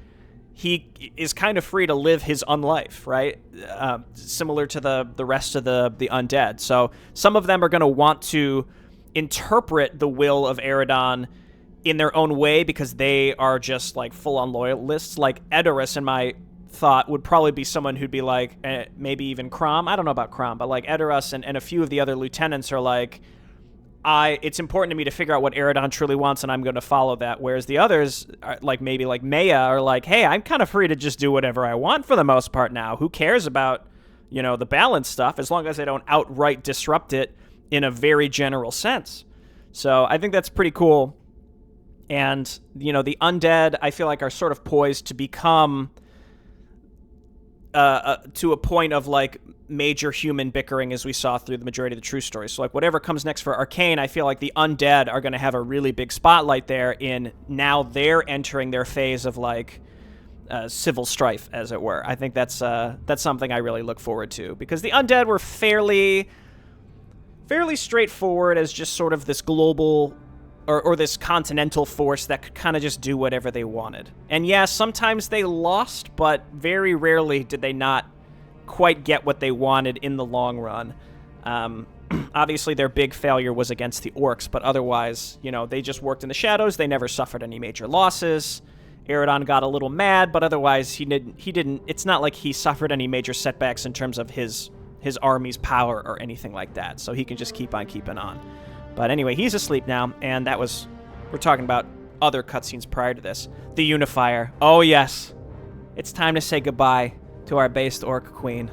he is kind of free to live his unlife, right? Similar to the rest of the undead. So some of them are going to want to interpret the will of Eredon in their own way because they are just, like, full-on loyalists. Like, Edoras, in my thought, would probably be someone who'd be like, maybe even Crom. I don't know about Crom, but, like, Edoras and a few of the other lieutenants are like, it's important to me to figure out what Eredon truly wants, and I'm going to follow that. Whereas the others, like maybe like Maya, are like, hey, I'm kind of free to just do whatever I want for the most part now. Who cares about, you know, the balance stuff, as long as I don't outright disrupt it in a very general sense. So I think that's pretty cool. And, you know, the undead, I feel like, are sort of poised to become to a point of, like, major human bickering, as we saw through the majority of the true story. So, like, whatever comes next for Arkain, I feel like the undead are going to have a really big spotlight there in now they're entering their phase of, like, civil strife, as it were. I think that's something I really look forward to, because the undead were fairly straightforward as just sort of this global or this continental force that could kind of just do whatever they wanted. And yeah, sometimes they lost, but very rarely did they not quite get what they wanted in the long run. Obviously, their big failure was against the Orcs, but otherwise, you know, they just worked in the shadows. They never suffered any major losses. Eredon got a little mad, but otherwise, he didn't. It's not like he suffered any major setbacks in terms of his army's power or anything like that. So he can just keep on keeping on. But anyway, he's asleep now, and we're talking about other cutscenes prior to this. The Unifier. Oh yes, it's time to say goodbye to our based Orc Queen.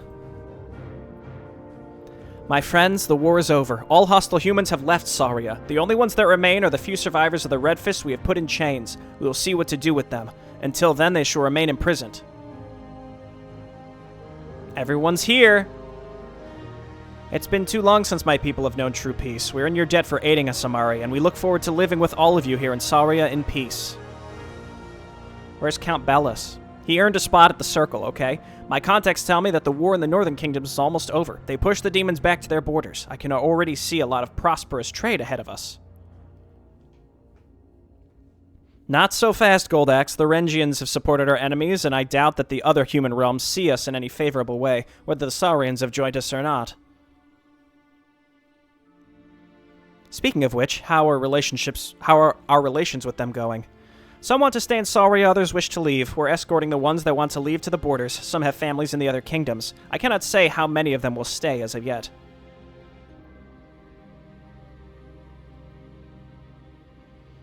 My friends, the war is over. All hostile humans have left Sarya. The only ones that remain are the few survivors of the Red Fist we have put in chains. We will see what to do with them. Until then, they shall remain imprisoned. Everyone's here. It's been too long since my people have known true peace. We're in your debt for aiding us, Amari, and we look forward to living with all of you here in Sarya in peace. Where's Count Bellis? He earned a spot at the Circle, okay? My contacts tell me that the war in the Northern Kingdoms is almost over. They pushed the demons back to their borders. I can already see a lot of prosperous trade ahead of us. Not so fast, Goldax. The Rengians have supported our enemies, and I doubt that the other human realms see us in any favorable way, whether the Saurians have joined us or not. Speaking of which, how are our relations with them going? Some want to stay in Sarya, others wish to leave. We're escorting the ones that want to leave to the borders. Some have families in the other kingdoms. I cannot say how many of them will stay as of yet.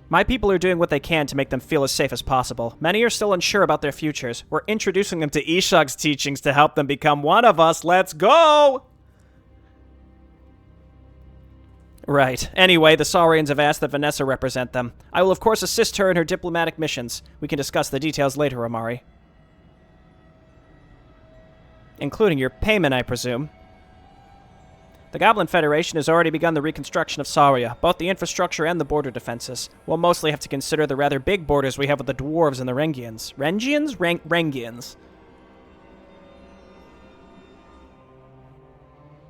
My people are doing what they can to make them feel as safe as possible. Many are still unsure about their futures. We're introducing them to Ishak's teachings to help them become one of us. Let's go! Right. Anyway, the Saurians have asked that Vanessa represent them. I will, of course, assist her in her diplomatic missions. We can discuss the details later, Amari. Including your payment, I presume. The Goblin Federation has already begun the reconstruction of Sarya, both the infrastructure and the border defenses. We'll mostly have to consider the rather big borders we have with the Dwarves and the Rengians. Rengians? Rengians.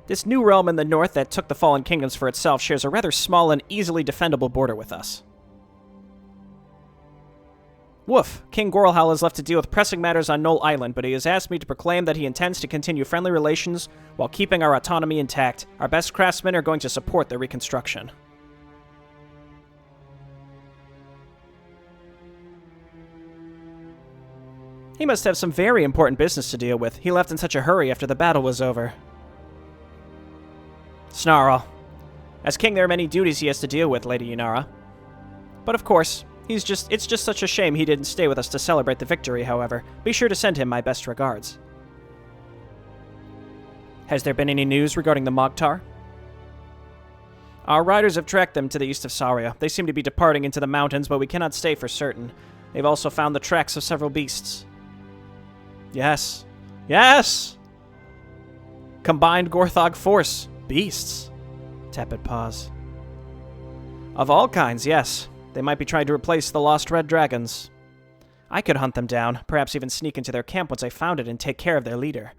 This new realm in the north that took the Fallen Kingdoms for itself shares a rather small and easily defendable border with us. Woof. King Gorlhal is left to deal with pressing matters on Knoll Island, but he has asked me to proclaim that he intends to continue friendly relations while keeping our autonomy intact. Our best craftsmen are going to support their reconstruction. He must have some very important business to deal with. He left in such a hurry after the battle was over. Snarl. As king, there are many duties he has to deal with, Lady Inara. But of course, it's just such a shame he didn't stay with us to celebrate the victory, however. Be sure to send him my best regards. Has there been any news regarding the Mogtar? Our riders have tracked them to the east of Sarya. They seem to be departing into the mountains, but we cannot say for certain. They've also found the tracks of several beasts. Yes. Yes! Combined Gorthog force. Beasts. Tepid pause. Of all kinds, yes. They might be trying to replace the lost red dragons. I could hunt them down, perhaps even sneak into their camp once I found it and take care of their leader.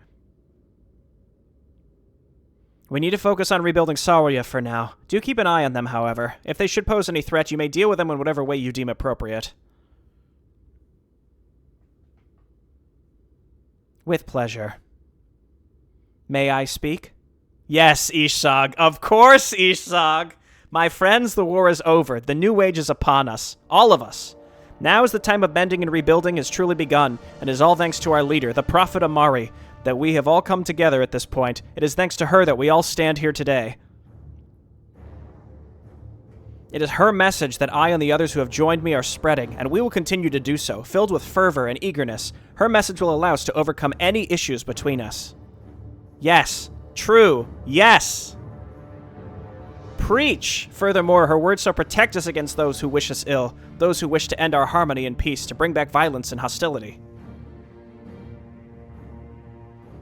We need to focus on rebuilding Sarya for now. Do keep an eye on them, however. If they should pose any threat, you may deal with them in whatever way you deem appropriate. With pleasure. May I speak? Yes, Ishzog. Of course, Ishzog! My friends, the war is over. The new age is upon us. All of us. Now is the time of mending and rebuilding has truly begun, and it is all thanks to our leader, the Prophet Amari, that we have all come together at this point. It is thanks to her that we all stand here today. It is her message that I and the others who have joined me are spreading, and we will continue to do so, filled with fervor and eagerness. Her message will allow us to overcome any issues between us. Yes. True. Yes. Preach! Furthermore, her words shall protect us against those who wish us ill, those who wish to end our harmony and peace, to bring back violence and hostility.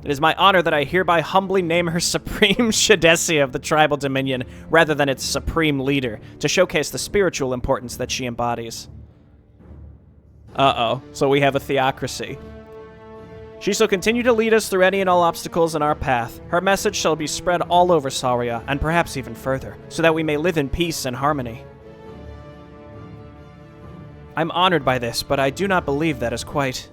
It is my honor that I hereby humbly name her Supreme Shadesia of the Tribal Dominion, rather than its Supreme Leader, to showcase the spiritual importance that she embodies. Uh-oh, so we have a theocracy. She shall continue to lead us through any and all obstacles in our path. Her message shall be spread all over Sarya, and perhaps even further, so that we may live in peace and harmony. I'm honored by this, but I do not believe that is quite...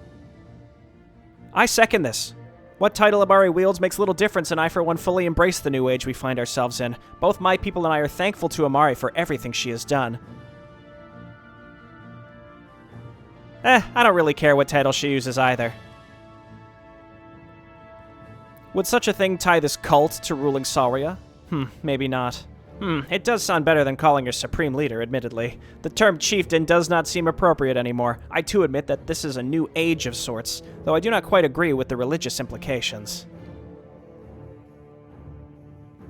I second this. What title Amari wields makes little difference, and I for one fully embrace the new age we find ourselves in. Both my people and I are thankful to Amari for everything she has done. I don't really care what title she uses either. Would such a thing tie this cult to ruling Sarya? Maybe not. It does sound better than calling her Supreme Leader, admittedly. The term Chieftain does not seem appropriate anymore. I too admit that this is a new age of sorts, though I do not quite agree with the religious implications.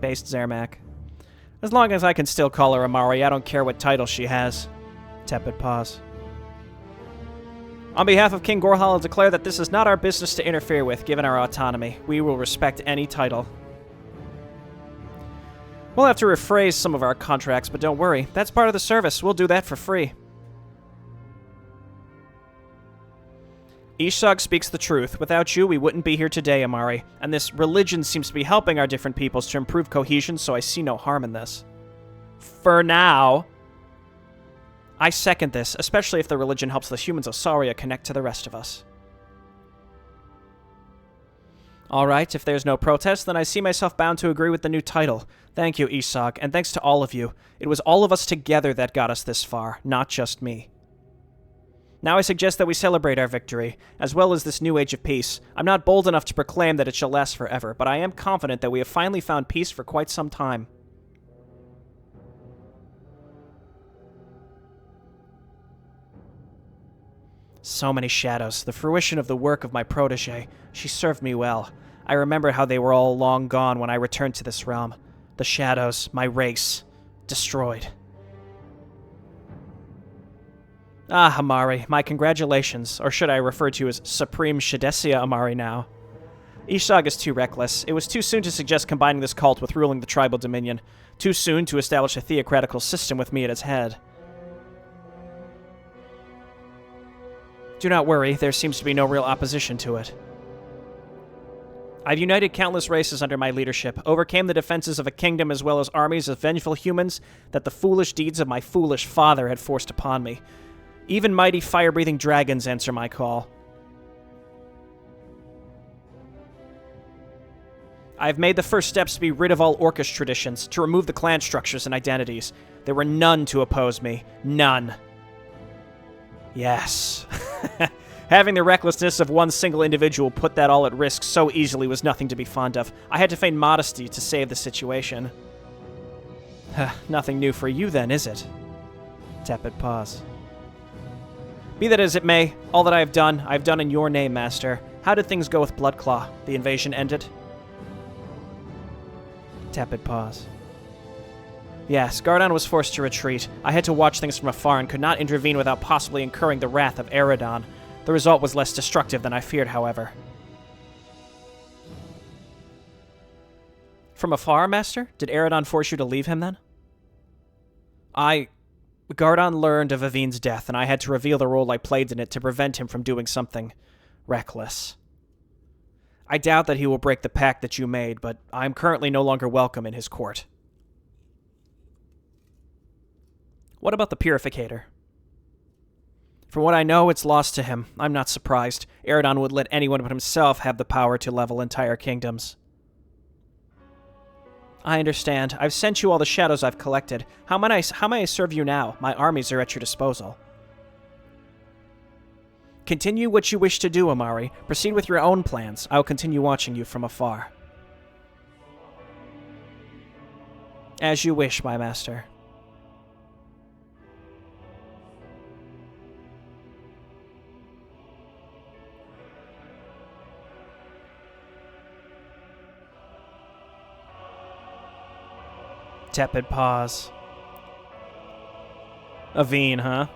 Based Zermac. As long as I can still call her Amari, I don't care what title she has. Tepid pause. On behalf of King Gorhal, I'll declare that this is not our business to interfere with, given our autonomy. We will respect any title. We'll have to rephrase some of our contracts, but don't worry. That's part of the service. We'll do that for free. Ishzog speaks the truth. Without you, we wouldn't be here today, Amari. And this religion seems to be helping our different peoples to improve cohesion, so I see no harm in this. For now. I second this, especially if the religion helps the humans of Sarya connect to the rest of us. Alright, if there's no protest, then I see myself bound to agree with the new title. Thank you, Ishzog, and thanks to all of you. It was all of us together that got us this far, not just me. Now I suggest that we celebrate our victory, as well as this new age of peace. I'm not bold enough to proclaim that it shall last forever, but I am confident that we have finally found peace for quite some time. So many shadows, the fruition of the work of my protege. She served me well. I remember how they were all long gone when I returned to this realm. The shadows, my race, destroyed. Ah, Amari, my congratulations, or should I refer to you as Supreme Shadesia Amari now? Ishzog is too reckless. It was too soon to suggest combining this cult with ruling the tribal dominion. Too soon to establish a theocratical system with me at its head. Do not worry, there seems to be no real opposition to it. I've united countless races under my leadership, overcame the defenses of a kingdom as well as armies of vengeful humans that the foolish deeds of my foolish father had forced upon me. Even mighty fire-breathing dragons answer my call. I have made the first steps to be rid of all Orcish traditions, to remove the clan structures and identities. There were none to oppose me. None. Yes. Having the recklessness of one single individual put that all at risk so easily was nothing to be fond of. I had to feign modesty to save the situation. Nothing new for you then, is it? Tepid pause. Be that as it may, all that I have done in your name, Master. How did things go with Bloodclaw? The invasion ended? Tepid pause. Yes, Gardon was forced to retreat. I had to watch things from afar and could not intervene without possibly incurring the wrath of Eredon. The result was less destructive than I feared, however. From afar, Master? Did Eredon force you to leave him, then? Gardon learned of Avine's death, and I had to reveal the role I played in it to prevent him from doing something reckless. I doubt that he will break the pact that you made, but I am currently no longer welcome in his court. What about the Purificator? From what I know, it's lost to him. I'm not surprised. Eredon would let anyone but himself have the power to level entire kingdoms. I understand. I've sent you all the shadows I've collected. How may I serve you now? My armies are at your disposal. Continue what you wish to do, Amari. Proceed with your own plans. I will continue watching you from afar. As you wish, my master. Tepid pause. Avine, huh?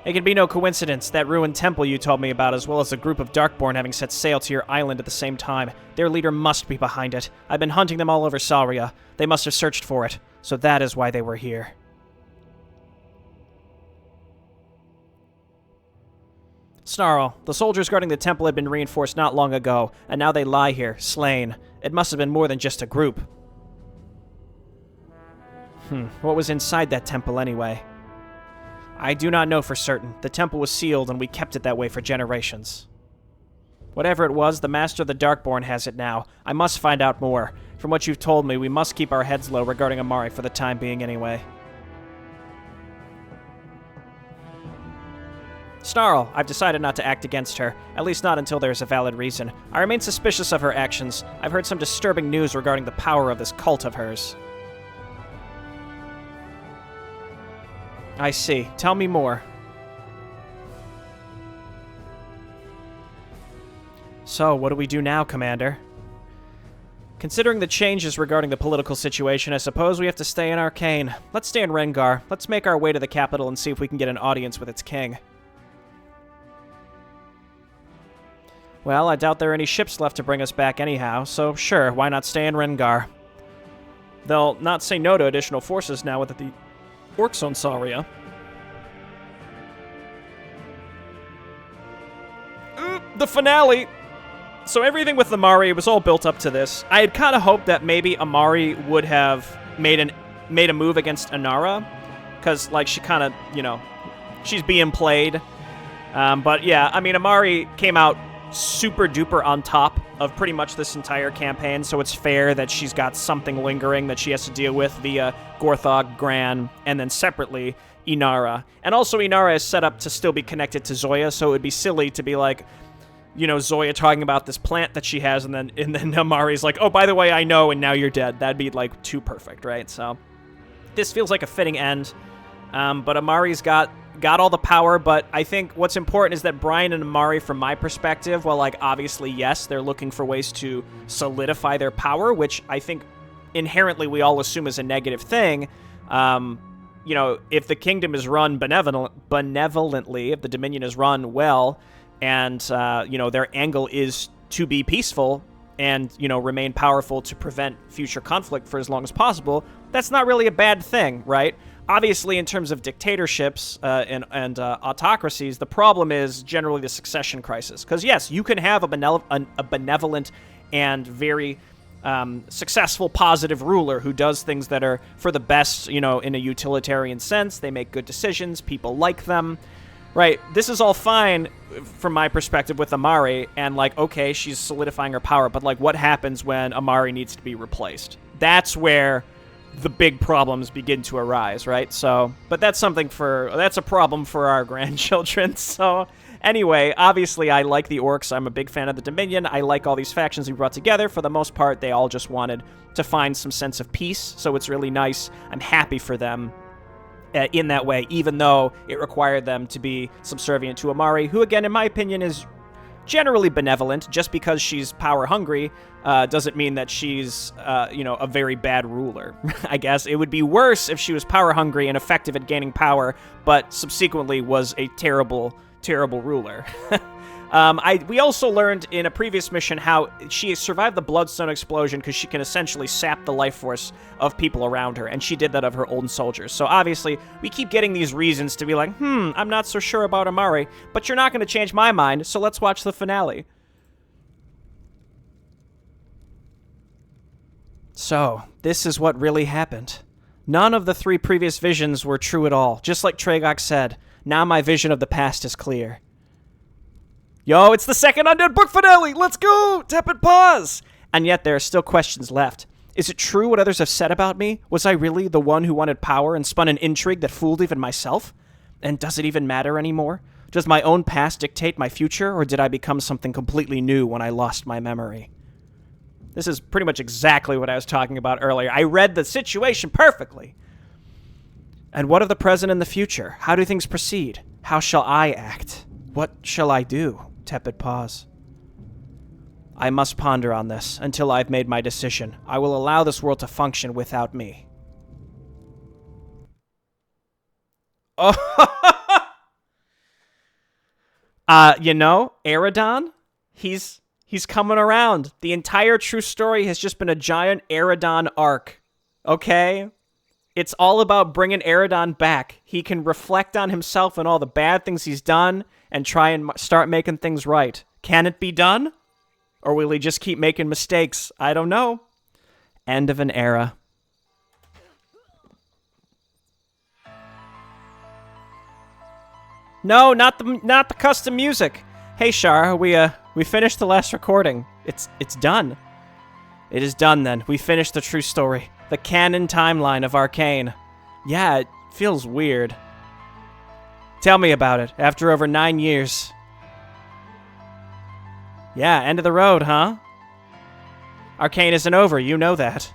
It can be no coincidence. That ruined temple you told me about, as well as a group of Darkborn having set sail to your island at the same time. Their leader must be behind it. I've been hunting them all over Sarya. They must have searched for it, so that is why they were here. Snarl, the soldiers guarding the temple had been reinforced not long ago, and now they lie here, slain. It must have been more than just a group. What was inside that temple anyway? I do not know for certain. The temple was sealed and we kept it that way for generations. Whatever it was, the Master of the Darkborn has it now. I must find out more. From what you've told me, we must keep our heads low regarding Amari for the time being anyway. Snarl, I've decided not to act against her, at least not until there's a valid reason. I remain suspicious of her actions. I've heard some disturbing news regarding the power of this cult of hers. I see. Tell me more. So, what do we do now, Commander? Considering the changes regarding the political situation, I suppose we have to stay in Arkain. Let's stay in Rengar. Let's make our way to the capital and see if we can get an audience with its king. Well, I doubt there are any ships left to bring us back anyhow, so sure, why not stay in Rengar? They'll not say no to additional forces now with the Orcs on Sarya. The finale! So everything with Amari was all built up to this. I had kind of hoped that maybe Amari would have made a move against Inara, because, like, she kind of, you know, she's being played. But yeah, I mean, Amari came out super duper on top of pretty much this entire campaign, so it's fair that she's got something lingering that she has to deal with via Gorthog, Gran, and then separately Inara. And also Inara is set up to still be connected to Zoya, so it would be silly to be like, you know, Zoya talking about this plant that she has, and then Amari's like, oh, by the way, I know, and now you're dead. That'd be, like, too perfect, right? So this feels like a fitting end. But Amari's got all the power, but I think what's important is that Brian and Amari, from my perspective, well, like, obviously, yes, they're looking for ways to solidify their power, which I think inherently we all assume is a negative thing. You know, if the kingdom is run benevolently, if the Dominion is run well, and, you know, their angle is to be peaceful and, you know, remain powerful to prevent future conflict for as long as possible, that's not really a bad thing, right? Obviously, in terms of dictatorships and autocracies, the problem is generally the succession crisis. Because, yes, you can have a benevolent and very successful, positive ruler who does things that are for the best, you know, in a utilitarian sense. They make good decisions. People like them. Right, this is all fine from my perspective with Amari, and, like, okay, she's solidifying her power, but, like, what happens when Amari needs to be replaced? That's where the big problems begin to arise, right? So, but that's a problem for our grandchildren. So, anyway, obviously I like the Orcs. I'm a big fan of the Dominion. I like all these factions we brought together. For the most part, they all just wanted to find some sense of peace, so it's really nice. I'm happy for them. In that way, even though it required them to be subservient to Amari, who, again, in my opinion, is generally benevolent. Just because she's power-hungry doesn't mean that she's, a very bad ruler. I guess it would be worse if she was power-hungry and effective at gaining power, but subsequently was a terrible, terrible ruler. We also learned in a previous mission how she survived the Bloodstone explosion because she can essentially sap the life force of people around her, and she did that of her own soldiers. So obviously, we keep getting these reasons to be like, I'm not so sure about Amari, but you're not going to change my mind, so let's watch the finale. So, this is what really happened. None of the 3 previous visions were true at all. Just like Tragok said, now my vision of the past is clear. Yo, it's the second Undead book finale! Let's go! Tepid pause! And yet there are still questions left. Is it true what others have said about me? Was I really the one who wanted power and spun an intrigue that fooled even myself? And does it even matter anymore? Does my own past dictate my future, or did I become something completely new when I lost my memory? This is pretty much exactly what I was talking about earlier. I read the situation perfectly. And what of the present and the future? How do things proceed? How shall I act? What shall I do? Tepid pause. I must ponder on this until I've made my decision. I will allow this world to function without me. Oh, Eridon, he's coming around. The entire true story has just been a giant Eridon arc. Okay? It's all about bringing Eridon back. He can reflect on himself and all the bad things he's done and try and start making things right. Can it be done? Or will he just keep making mistakes? I don't know. End of an era. No, not the custom music. Hey, Shar, we finished the last recording. It's done. It is done then. We finished the true story. The canon timeline of Arkain. Yeah, it feels weird. Tell me about it, after over 9 years. Yeah, end of the road, huh? Arkain isn't over, you know that.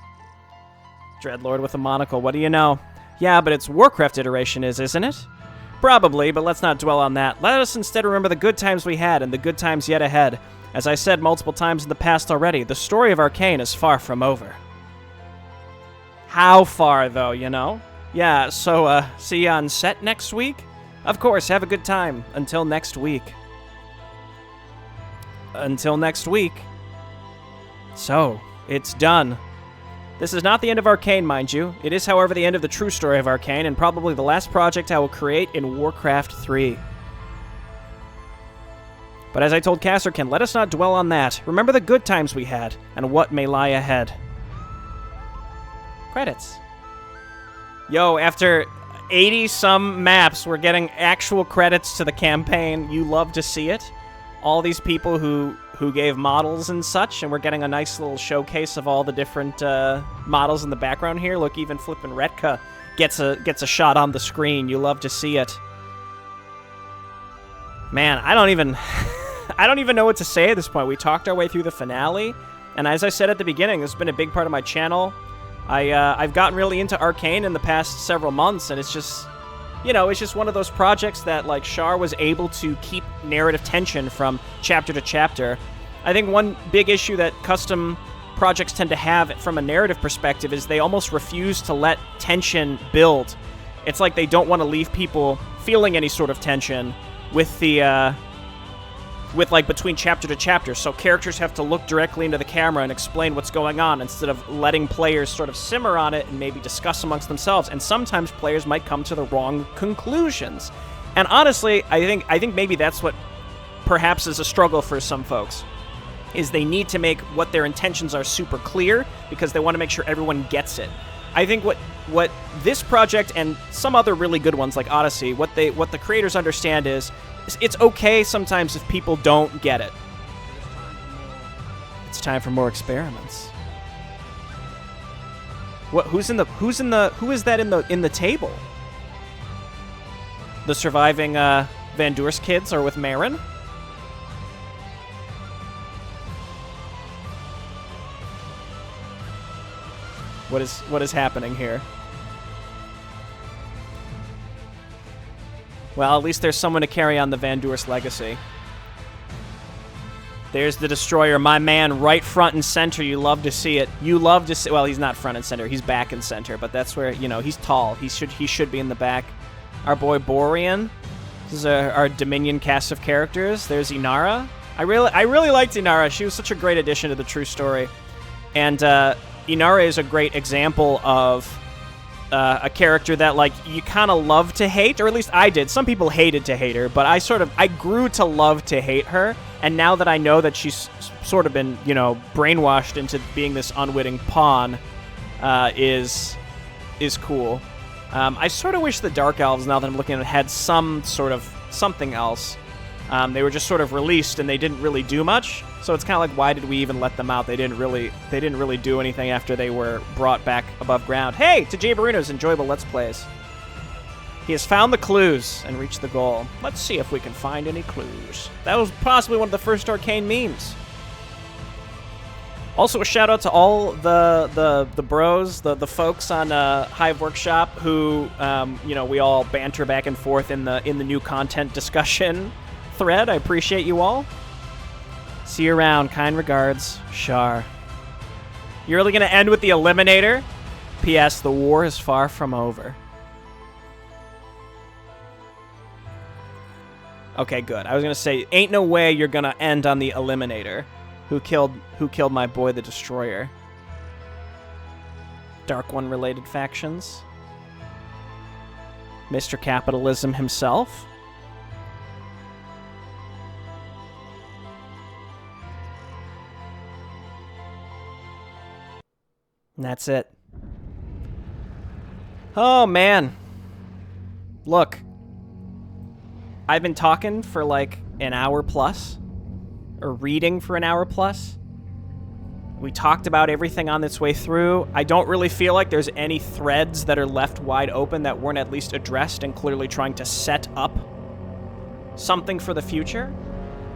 Dreadlord with a monocle, what do you know? Yeah, but it's Warcraft iteration isn't it? Probably, but let's not dwell on that. Let us instead remember the good times we had and the good times yet ahead. As I said multiple times in the past already, the story of Arkain is far from over. How far, though, you know? Yeah, so, see you on set next week? Of course, have a good time. Until next week. Until next week. So, it's done. This is not the end of Arkain, mind you. It is, however, the end of the true story of Arkain, and probably the last project I will create in Warcraft 3. But as I told Kasserkin, let us not dwell on that. Remember the good times we had, and what may lie ahead. Credits. Yo, after 80-some maps, we're getting actual credits to the campaign. You love to see it. All these people who gave models and such, and we're getting a nice little showcase of all the different models in the background here. Look, even flippin' Retka gets a shot on the screen. You love to see it. Man, I don't even know what to say at this point. We talked our way through the finale, and as I said at the beginning, this has been a big part of my channel. I've gotten really into Arkain in the past several months, and it's just, it's just one of those projects that, like, Shar was able to keep narrative tension from chapter to chapter. I think one big issue that custom projects tend to have from a narrative perspective is they almost refuse to let tension build. It's like they don't want to leave people feeling any sort of tension with the, between chapter to chapter, so characters have to look directly into the camera and explain what's going on instead of letting players sort of simmer on it and maybe discuss amongst themselves, and sometimes players might come to the wrong conclusions. And honestly, I think maybe that's what perhaps is a struggle for some folks, is they need to make what their intentions are super clear because they want to make sure everyone gets it. I think what this project and some other really good ones like Odyssey, what the creators understand is it's okay sometimes if people don't get it. It's time for more experiments. What? Who is that in the table? The surviving Van Door's kids are with Marin. What is happening here? Well, at least there's someone to carry on the Van Door's legacy. There's the Destroyer, my man, right front and center. You love to see it. You love to see... Well, he's not front and center. He's back and center, but that's where, you know, he's tall. He should be in the back. Our boy Borean. This is our Dominion cast of characters. There's Inara. I really liked Inara. She was such a great addition to the true story. And Inara is a great example of a character that, like, you kind of love to hate, or at least I did. Some people hated to hate her, but I grew to love to hate her. And now that I know that she's sort of been, you know, brainwashed into being this unwitting pawn, is cool. I sort of wish the Dark Elves, now that I'm looking at it, had some sort of something else. They were just sort of released and they didn't really do much. So it's kind of like, why did we even let them out? They didn't really do anything after they were brought back above ground. Hey, to Jay Barino's enjoyable Let's Plays. He has found the clues and reached the goal. Let's see if we can find any clues. That was possibly one of the first Arkain memes. Also, a shout out to all the bros, the folks on Hive Workshop who, you know, we all banter back and forth in the new content discussion thread. I appreciate you all. See you around. Kind regards, Shar. You're really gonna end with the Eliminator? P.S. The war is far from over. Okay, good. I was gonna say, ain't no way you're gonna end on the Eliminator. Who killed my boy the Destroyer? Dark One related factions. Mr. Capitalism himself. And that's it. Oh, man. Look. I've been talking for like an hour plus. Or reading for an hour plus. We talked about everything on this way through. I don't really feel like there's any threads that are left wide open that weren't at least addressed and clearly trying to set up something for the future.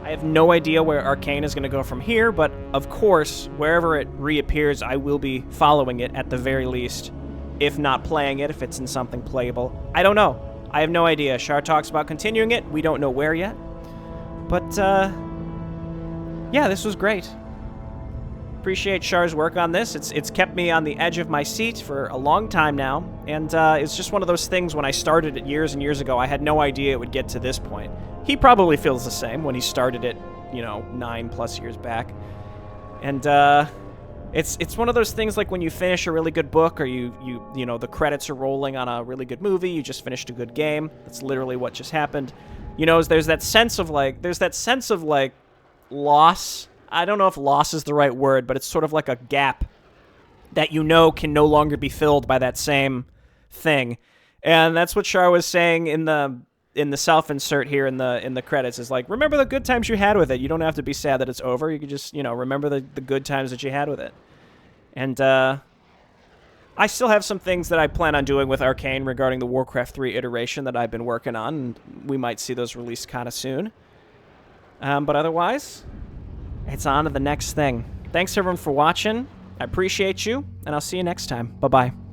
I have no idea where Arkain is going to go from here, but of course, wherever it reappears, I will be following it at the very least. If not playing it, if it's in something playable. I don't know. I have no idea. Shar talks about continuing it. We don't know where yet. But, yeah, this was great. Appreciate Shar's work on this. It's kept me on the edge of my seat for a long time now, and it's just one of those things. When I started it years and years ago, I had no idea it would get to this point. He probably feels the same when he started it, you know, 9+ years back. And it's one of those things like when you finish a really good book, or you know, the credits are rolling on a really good movie, you just finished a good game. That's literally what just happened. You know, there's that sense of like loss. I don't know if loss is the right word, but it's sort of like a gap that you know can no longer be filled by that same thing. And that's what Shar was saying in the self-insert here in the credits, is like, remember the good times you had with it. You don't have to be sad that it's over. You can just, you know, remember the good times that you had with it. And I still have some things that I plan on doing with Arkain regarding the Warcraft 3 iteration that I've been working on, and we might see those released kind of soon. But otherwise, it's on to the next thing. Thanks everyone for watching. I appreciate you, and I'll see you next time. Bye-bye.